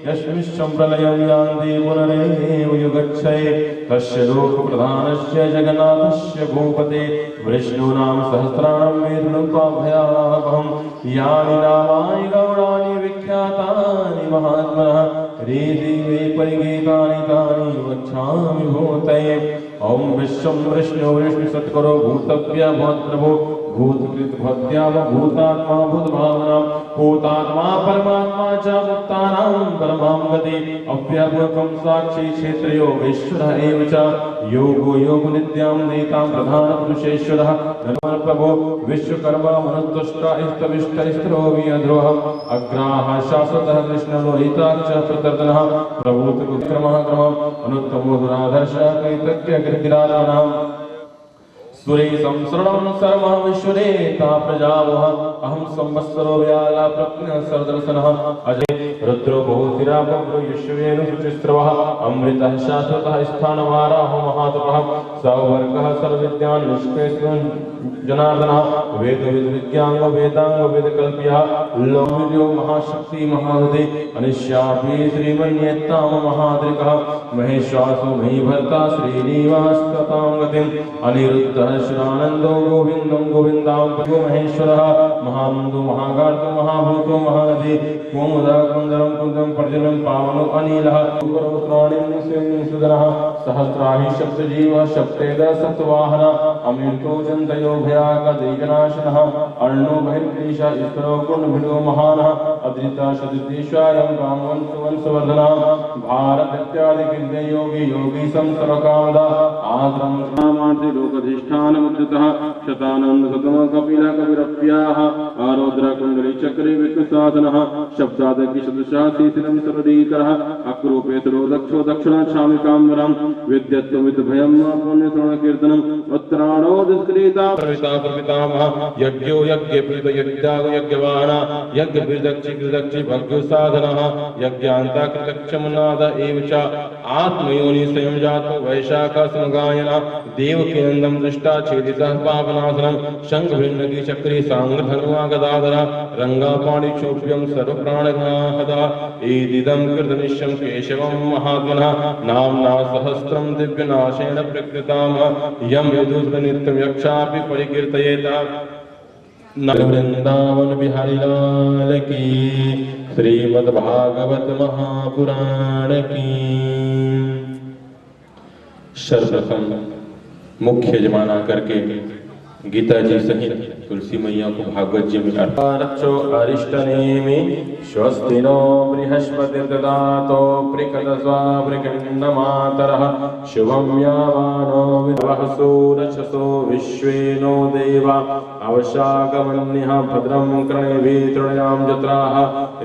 यस्मिन् प्रलयं यान्ति पुनरेव युगच्छये, तस्य लोकप्रधानस्य जगन्नाथस्य भूपते, विष्णूनां सहस्राणां वेदरूपाभयावहं, यानि नामानि गौणानि विख्यातानि महात्मनः, रीतिवे परिगीतानि तानि वक्ष्यामि भूतये। ओम विश्वं विष्णु विष्णु सत्करो भूतव्य भवत्प्रभो, भूतकृत भवत्याव भूतात्मा भूतभावना, भूतात्मा परमात्मा च मुक्तानां परमां गति, अव्यभूतं साक्षी क्षेत्र योगेश्वरः एव च, योगो योगनित्यां नेतां प्रधानपुरुषेश्वरः, नमः प्रभो विश्वकर्मा मनुष्टा इष्टविष्टस्त्रो विद्रोहः, अग्राः शाश्वतः कृष्णलोहिताक्ष प्रतर्दनः, प्रभूतक्रमः क्रमः अनुत्तमो दुराधर्षः कैतक्य गिरिराजानां, सुरे संसरणं सर्वविश्वनेता प्रजावः, अहं संवत्सरो व्याला प्रज्ञः सर्वदर्शनः, अजय रुद्रो बहुतिरापग्रो यश्वेनुश्चिस्रवः, अमृतः शाश्वतः स्थानवाराहो महातपः, सौवर्गः सर्वविद्यान् निष्केशं जनार्दनः, वेदविद्याङ्ग वेदाङ्ग वेदकल्प्यः, लोकविद्यो महाशक्ति महाहृदि, अनिश्यापि श्रीमन्येत्तां महाद्रिकः, महेश्वासो महीभर्ता श्रीनिवासतां गतिम्, अनिरुद्धः श्रीरानन्दो गोविन्दं गोविन्दां प्रभो महेश्वरः, महामन्दो महागार्तो महाभूतो महानदी, कुमुदः कुन्दरं कुन्दं पर्जन्यं पावनो अनिलः, प्राणिं स्वयं सुदनः, सहस्राहि सप्तजीवः सप्तेदः सप्तवाहनः, अमृतो जन्तयो भयागदैजना विनाशनः अर्णो बहिर्क्लेशः ईश्वरो गुणभिदो महानः अद्रिता सदितेश्वरं रामवंशवर्धनः भारत इत्यादि कृते योगी योगी संसर्वकामदा आश्रम रामार्ति लोकधिष्ठानमुद्रितः शतानंद सतम कपिल कविरप्याः आरोद्र कुंडली चक्रे विकृसाधनः शब्दादि सदृशः शीशिरं सरलीकरः अक्रूपेतरो दक्षो दक्षिणाक्षामि कामरं विद्यत्वमित भयं पुण्यश्रवण कीर्तनम् उत्तराणो दुष्कृता प्रविता प्रवितामह यज्ञो यज्ञे प्रीत यज्ञागो यज्ञवान यज्ञ विदक्षि कृदक्षि भग्यो साधनः यज्ञान्ता कृतक्षमनाद एव च आत्मयोनि स्वयं जातो वैशाख समगायन देवकीनन्दं दृष्टा छेदितः पापनाशनं शङ्खभिन्नगी चक्री सांग्रधनुआ गदाधर रंगापाणि चोप्यं सर्वप्राणघ्नाहदा एदिदं कृतनिश्यं केशवं महात्मनः नाम्ना सहस्रं दिव्यनाशेन प्रकृताम यं यदुर्नित्यं यक्षापि परिकीर्तयेत वृंदावन बिहारी लाल की श्रीमद्भागवत महापुराण की। सर्वप्रथम मुख्य जमाना करके गीता जी सहित तुलसी मैया को भागवत जी में रक्षो अरिष्टनेमि स्वस्ति नो बृहस्पति ददातो प्रिकदस्वा प्रिकण्डमातरः शुभं यावानो विद्वहसो रक्षसो विश्वेनो देवा अवशागमन्यः भद्रं कर्णेभिः तृणयां जत्राः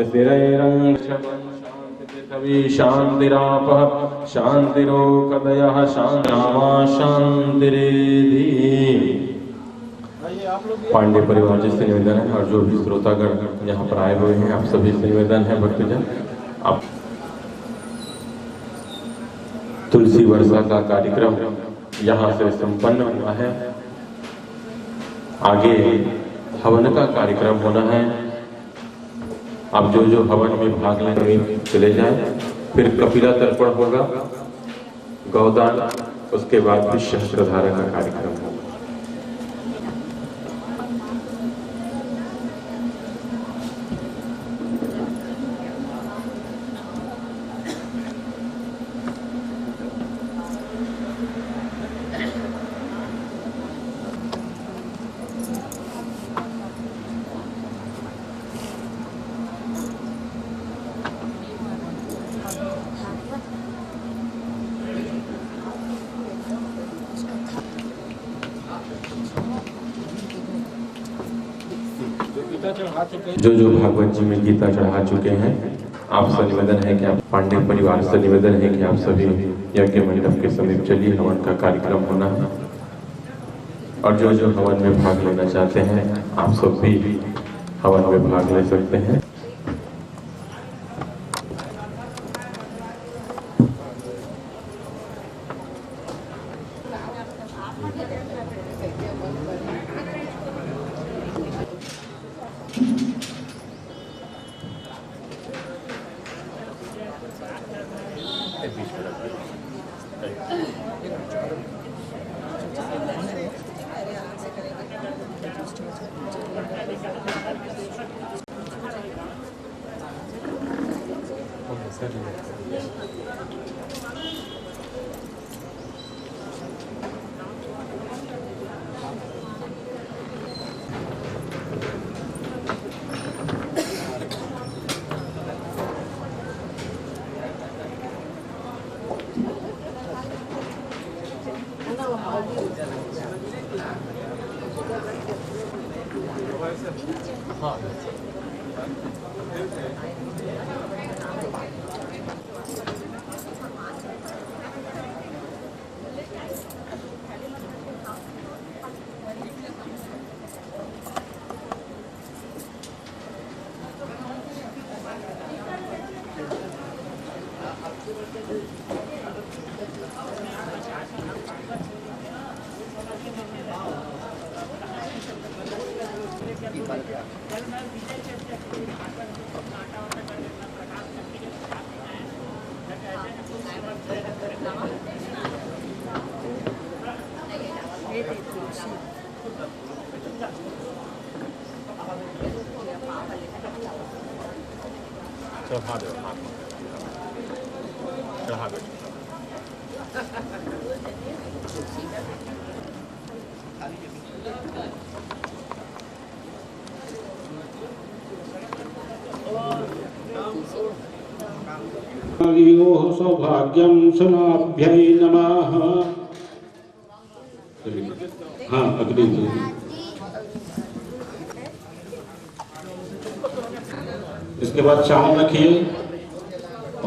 स्थिरैरङ्क्षपि शान्तिरापः शान्तिरोकदयः शान्तिरामा शान्तिरेधि। पांडे परिवार जी से निवेदन है और जो भी श्रोतागण यहाँ पर आए हुए हैं आप सभी से निवेदन है भक्तजन आप तुलसी वर्षा का कार्यक्रम यहाँ से संपन्न हुआ है। आगे हवन का कार्यक्रम होना है। आप जो जो हवन में भाग लेने चले जाएं। फिर कपिला तर्पण होगा, गौदान, उसके बाद फिर सहस्त्रधारा का कार्यक्रम होगा। जो जो भागवत जी में गीता चढ़ा चुके हैं आप से निवेदन है कि आप पांडे परिवार से निवेदन है कि आप सभी यज्ञ मंडप के समीप चलिए, हवन का कार्यक्रम होना है। और जो जो हवन में भाग लेना चाहते हैं आप सब भी हवन में भाग ले सकते हैं। चढ़ा दो चढ़ा दो।
योः सौभाग्यं सुनाभ्यै नमः। हाँ अगली इसके बाद चावल रखिए।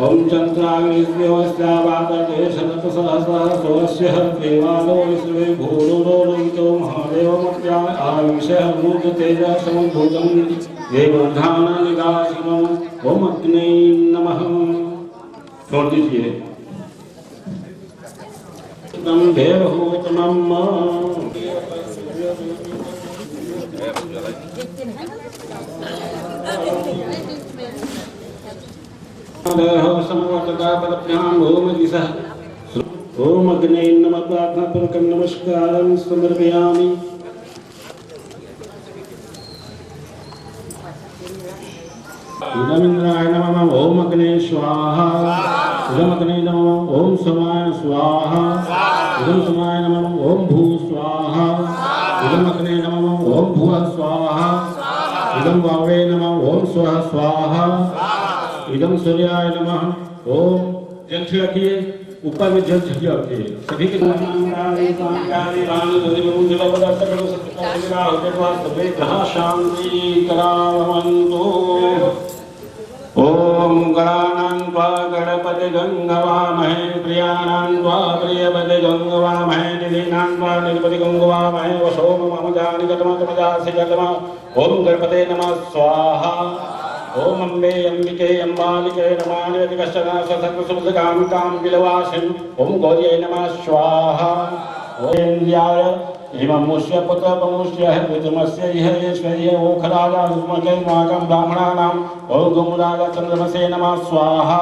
ओम चंद्राग्निस्योस्यावादेशनतसहस्रस्य देवालो विश्वे भूरोरोहितो महादेवमत्या आयुषः मूर्ध तेजः समुद्भूतं देवोद्धाननिदासिनम् ओम अग्ने नमः। छोड़ दीजिए। देवहूतमम् ओम अग्ने नमः। प्रार्थनापूर्वकं नमस्कारं समर्पयामि। इदमिन्द्राय नमः। ओम अग्ने स्वाहा। इदम अग्ने नमः। ओम समाय स्वाहा। इदम समाय नमः। ओम भू स्वाहा। इदम अग्ने नमः। ओम भुवः स्वाहा। इदम वावे नमः। ओम स्वः स्वाहा। इदम सूर्याय नमः। ओम जल छिड़किए। ऊपर में जल छिड़किए सभी के शांति करावन्तु। ओम गणानां त्वा गणपति गंगवामहे प्रियाणां त्वा प्रियपति गंगवामहे निधीनां त्वा निधिपति गंगवामहे वसोम मम जानि गतमतमजासि गतम। ओम गणपते नमः स्वाहा। ओम अम्बे अंबिके अंबालिके नमामि कश्चन सर्वसुभकामिकां विलवासिन्। ओम गौर्यै नमः स्वाहा। ओम इंद्रियाय हिममुष्य पुत्रपमुष्य पितृमस्य इह ईश्वर्य ओखराजा सुमकैर्माकं ब्राह्मणानाम्। ओम गोमुराजा चन्द्रमसे नमः स्वाहा।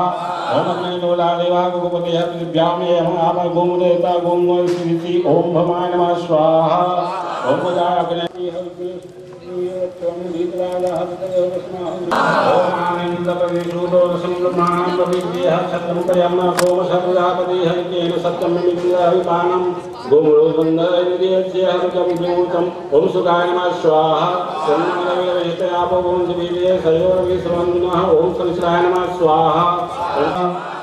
ओम अग्निलोला देवा गोपतिः पृथिव्यां आप गोमुदेवता गोमयस्मिति। ओम भवाय नमः स्वाहा। ओम उदाय अग्नि ओम सुगाय नमः स्वाहा। ओम शनिश्चराय नमः स्वाहा।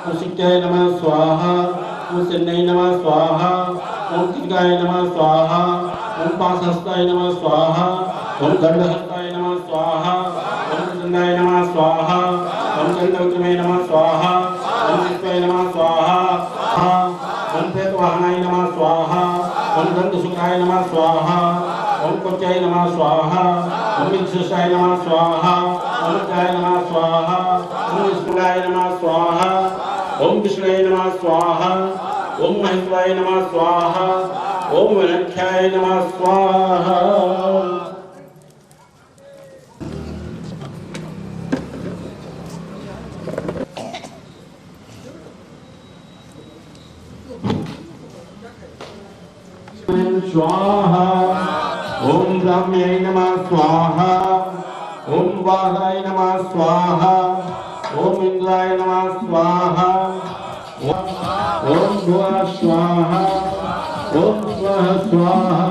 ओम सिद्धाय नमः स्वाहा। ओम सिन्नय नमः स्वाहा। ओम तिगाय नमः स्वाहा। ओम पाशहस्ताय नमः स्वाहा। ओम गंडहस्ताय नमः स्वाहा। ओम चंदाय नमः स्वाहा। ओम चंद्रविक्रमे नमः स्वाहा। ओम विश्वाय नमः स्वाहा। ओम प्रेतवाहनाय नमः स्वाहा। ओम गंधसुराय नमः स्वाहा। ओम कोच्याय नमः स्वाहा। ओम विक्षुषाय नमः स्वाहा। ओम रुद्राय नमः स्वाहा। ओम विष्णुराय नमः स्वाहा। ओम विष्णुवे नमः स्वाहा। ओम महेश्वराय नमः स्वाहा। ओम विनख्याय नमः स्वाहा। स्वाहा। ओम ब्राह्म्यै नमः स्वाहा। ओम वागाय नमः स्वाहा। ओम इंद्राय नमः स्वाहा। ओम भुवः स्वाहा। ओम स्वः स्वाहा।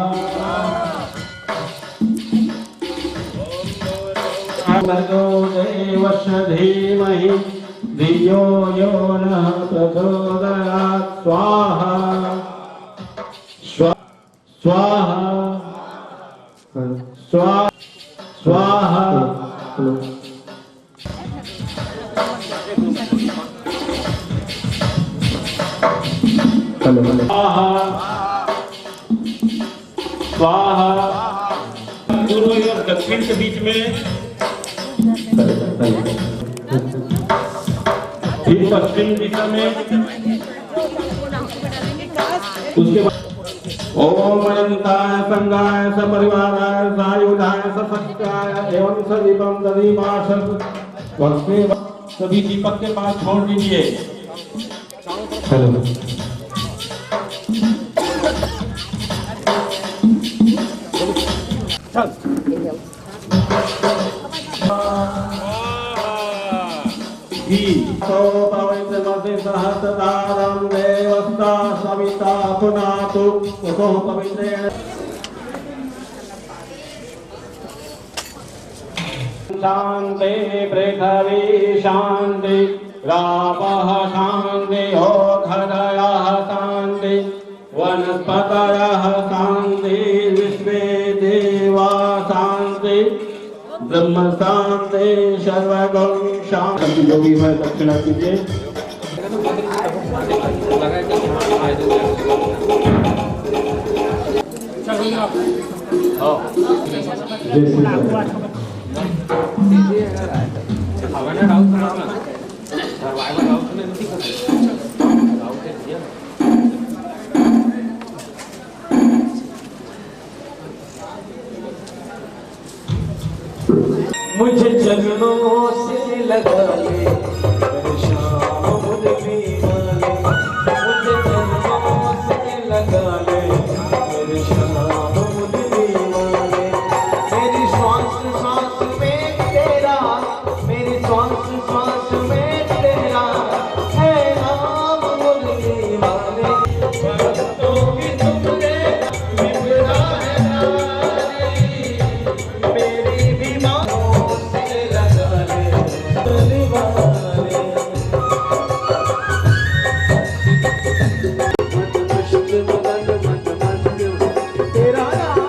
भर्गो देवस्य धीमहि धियो यो नः प्रचोदयात्। स्वाहा स्वाहा स्वाहा स्वाहा। स्वाहा। पूर्व और दक्षिण के बीच में फिर पश्चिम दिशा में उसके बाद ओम अनंताय संगाय सपरिवाराय सायुधाय सशक्ताय एवं सदीपम ददीपाशं सभी दीपक के पास छोड़ दीजिए। हेलो पवित्रमति सहस्रधारं देवस्ता सविता पुनातु उतो पवित्रेण शांति पृथ्वी शांति रापः शांति ओषधयः शांति वनस्पतयः शांति विश्वे देवा शांति ब्रह्म शांति सर्वगुण शांति। जो भी है दक्षिणा कीजिए।
मुझे चरणों से लगा ले शाम मुझे दीवाने, मुझे चरणों से लगा ले मेरे शाम मुझे दीवाने। मेरी श्वास श्वास में तेरा, मेरी श्वास श्वास में तेरा है नाम मुझे दीवाने। भक्तों की तुमने बिगड़ा है नारी, मेरी बीमारों से लगा ले दीवाने। मत मुश्क मदन मत मस्त तेरा नाम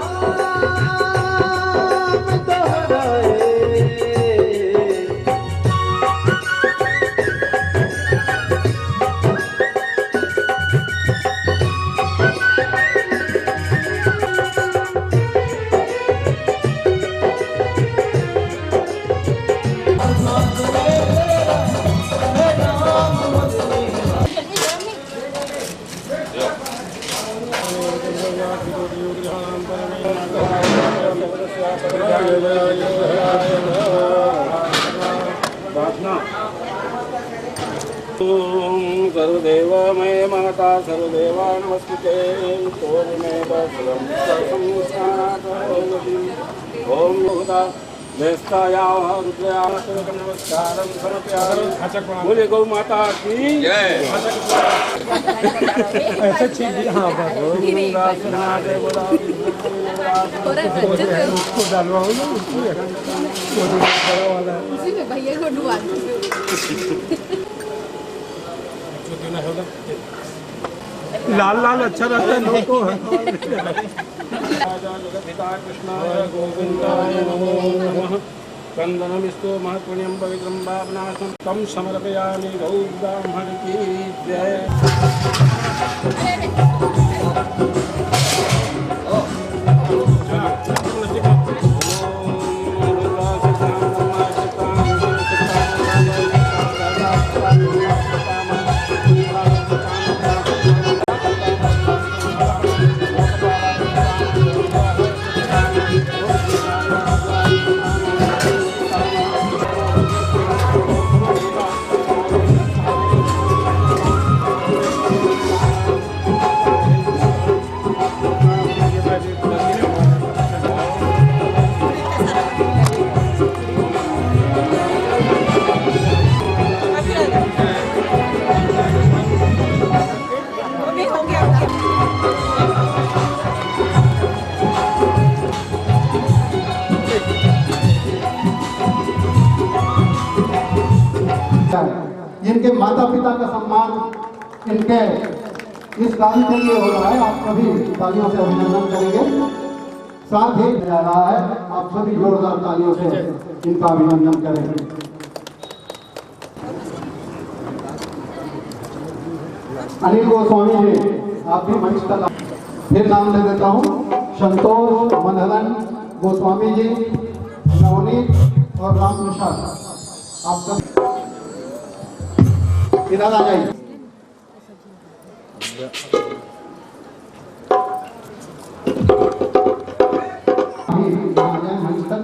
दोहराए।
सर्वदेवमय माता सर्वदेवा नमस्ते तोमेव सर्वं संसारकरोमि। ओम भूता ज्येष्ठायाः रुद्रयाः नमस्कारं समर्पयामि। बोले गौ माता की जय।
ऐसा चीज हाँ बस उसको डालवाओ ना,
उसी में भैया को डुबा दो।
लाल लाल अच्छा रहता है लोग को।
कृष्णाय गोविंदाय नमो नमः। कंदनमिस्तु महत्पुण्यं पवित्रं पावनासं तं समर्पयामि। गौ ब्राह्मण की जय।
जिनके माता पिता का सम्मान इनके इस कार्य के लिए हो रहा है, आप सभी तालियों से अभिनंदन करेंगे। साथ ही जा रहा है, आप सभी जोरदार तालियों से इनका अभिनंदन करेंगे। अनिल गोस्वामी जी, आप भी मंच तक फिर नाम ले देता हूँ। संतोष मनहरन गोस्वामी जी, नवनीत और राम प्रसाद, आप सब इधर आ जाइए। मंच तक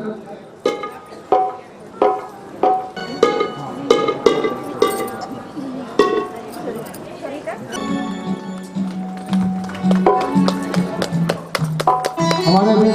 हमारे भी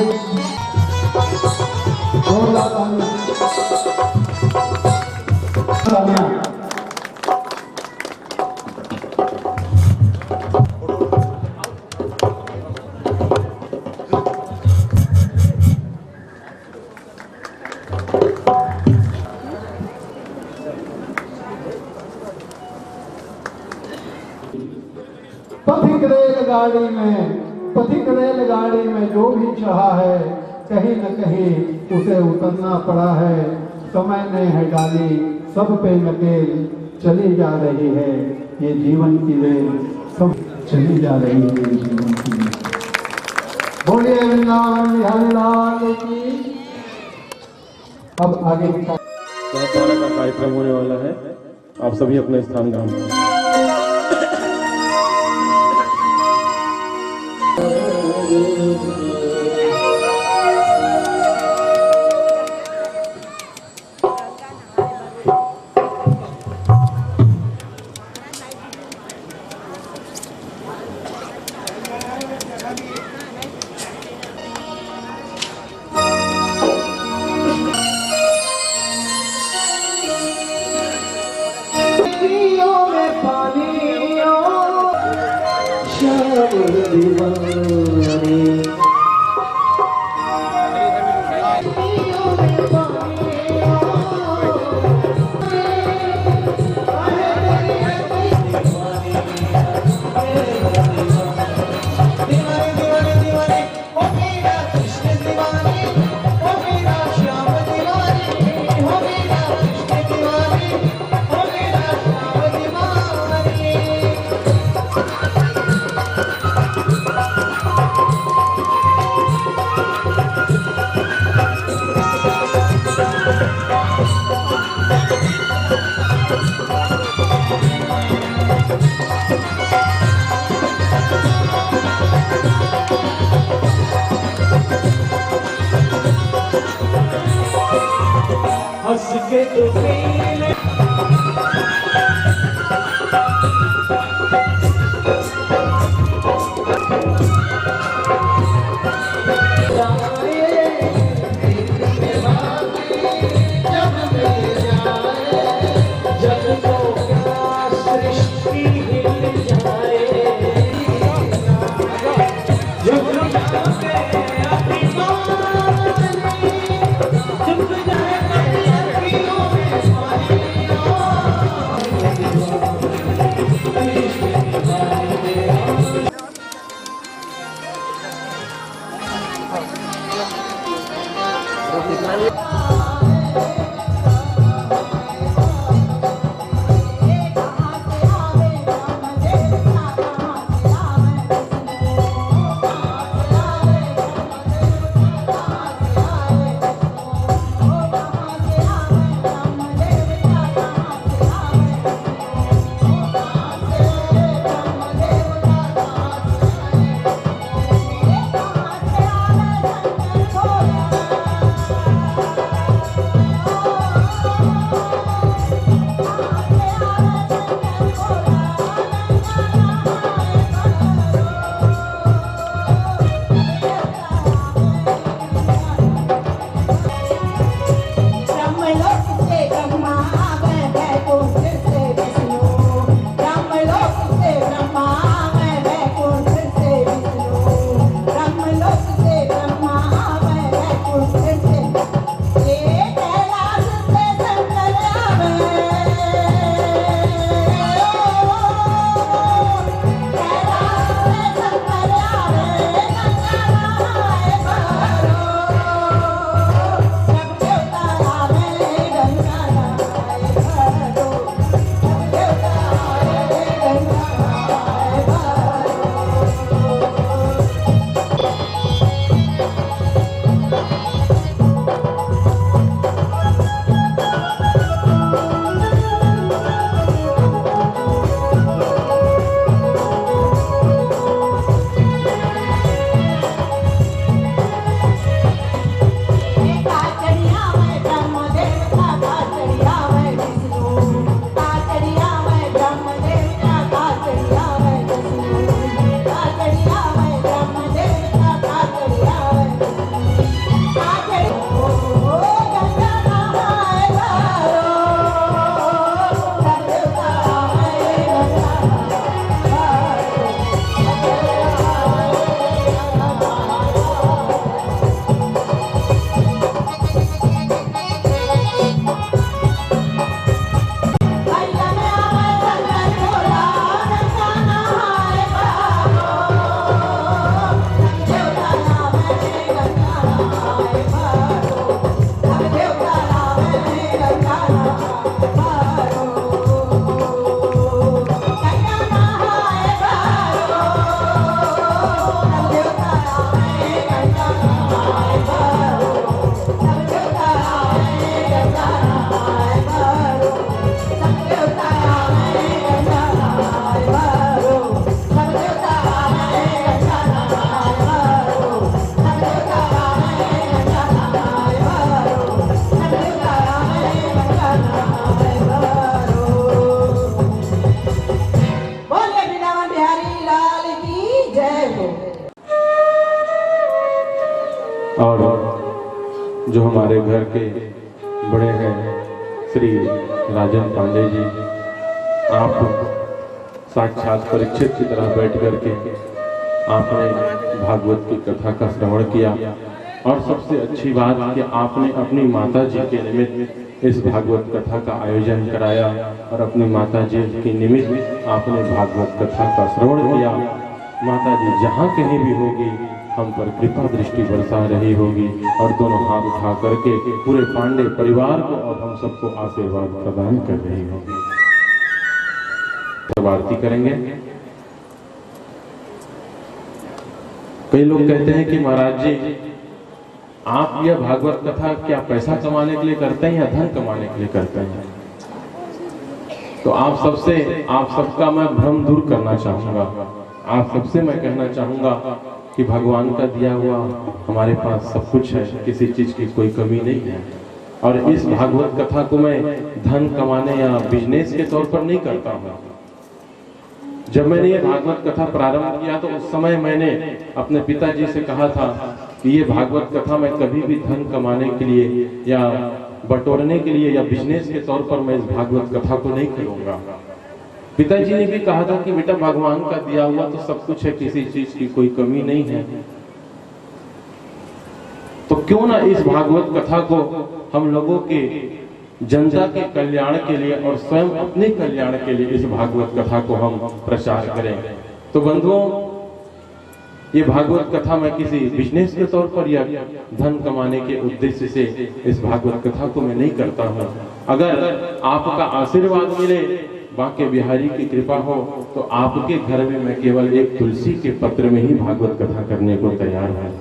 रेलगाड़ी में, पथिक रेलगाड़ी में जो भी चढ़ा है, कहीं न कहीं उसे उतरना पड़ा है। समय ने है डाली सब पे नकेल, चली जा रही है ये जीवन की रेल, सब चली जा रही है ये जीवन की रेल। बोलिए वृंदावन बिहारी लाल की। अब आगे का
कार्यक्रम होने वाला है, आप सभी अपने स्थान ग्रहण करें।
हंस के तो
जो हमारे घर के बड़े हैं श्री राजन पांडे जी, आप साक्षात परीक्षित की तरह बैठ करके आपने भागवत की कथा का श्रवण किया और सबसे अच्छी बात कि आपने अपनी माता जी के निमित्त इस भागवत कथा का आयोजन कराया और अपनी माता जी के निमित्त आपने भागवत कथा का श्रवण किया। माता जी जहाँ कहीं भी होगी हम पर कृपा दृष्टि बरसा रही होगी और दोनों हाथ उठा करके पूरे पांडे परिवार को और हम सबको आशीर्वाद प्रदान कर रही होगी। सब आरती करेंगे। कई लोग कहते हैं कि महाराज जी आप यह भागवत कथा क्या पैसा कमाने के लिए करते हैं या धन कमाने के लिए करते हैं? तो आप सबका मैं भ्रम दूर करना चाहूंगा। आप सबसे मैं कहना चाहूंगा कि भगवान का दिया हुआ हमारे पास सब कुछ है, किसी चीज की कोई कमी नहीं है। और इस भागवत कथा को मैं धन कमाने या बिजनेस के तौर पर नहीं करता हूँ। जब मैंने ये भागवत कथा प्रारंभ किया तो उस समय मैंने अपने पिताजी से कहा था कि ये भागवत कथा मैं कभी भी धन कमाने के लिए या बटोरने के लिए या बिजनेस के तौर पर मैं इस भागवत कथा को नहीं करूंगा। पिताजी ने भी कहा था कि बेटा भगवान का दिया हुआ तो सब कुछ है, किसी चीज की कोई कमी नहीं है, तो क्यों ना इस भागवत कथा को हम लोगों के जनता के कल्याण के लिए और स्वयं अपने कल्याण के लिए इस भागवत कथा को हम प्रचार करें। तो बंधुओं, ये भागवत कथा मैं किसी बिजनेस के तौर पर या धन कमाने के उद्देश्य से इस भागवत कथा को मैं नहीं करता हूँ। अगर आपका आशीर्वाद मिले, बांके बिहारी की कृपा हो, तो आपके घर में मैं केवल एक तुलसी के पत्र में ही भागवत कथा करने को तैयार हूँ।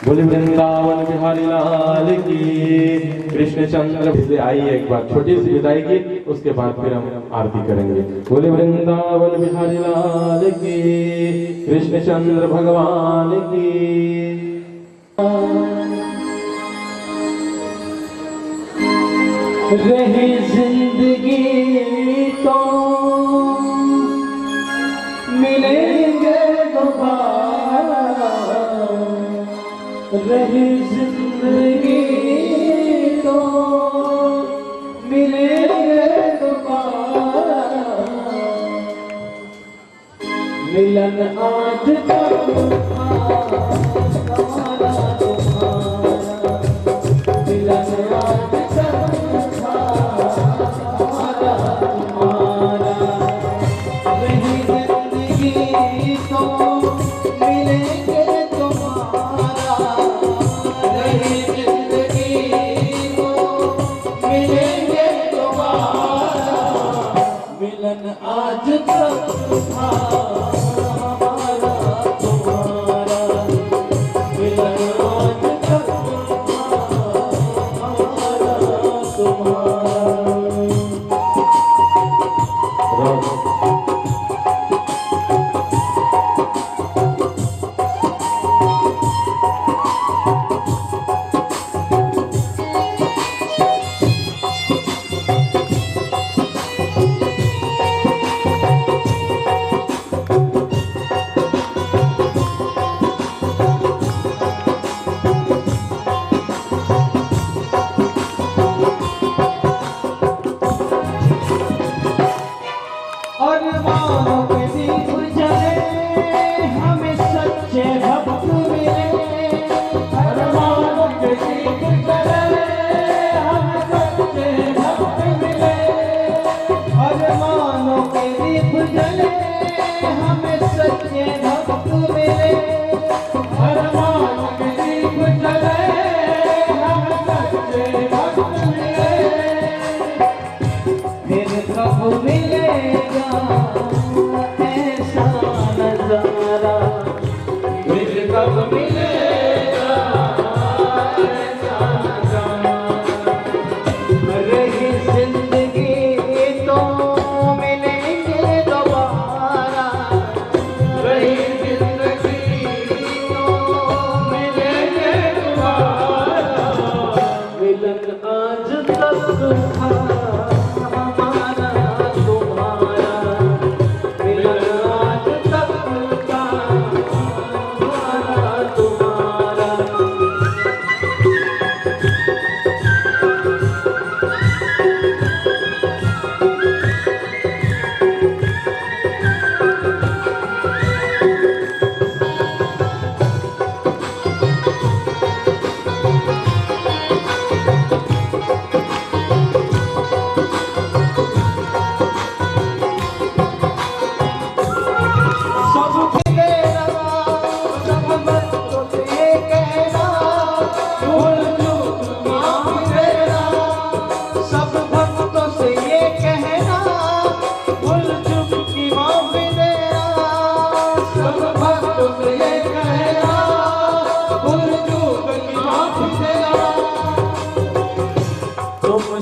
बोले वृंदावन बिहारी लाल की। कृष्ण चंद्र से आइए एक बार छोटी सी विदाई की, उसके बाद फिर हम आरती करेंगे। बोले वृंदावन बिहारी लाल की, कृष्ण चंद्र भगवान की।
रही जिंदगी तो मिलेंगे दोबारा, रही जिंदगी तो मिलेंगे दोबारा, मिलन आज तक हमारा तुम्हारा, मिलन आज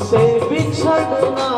हमसे बिछड़ना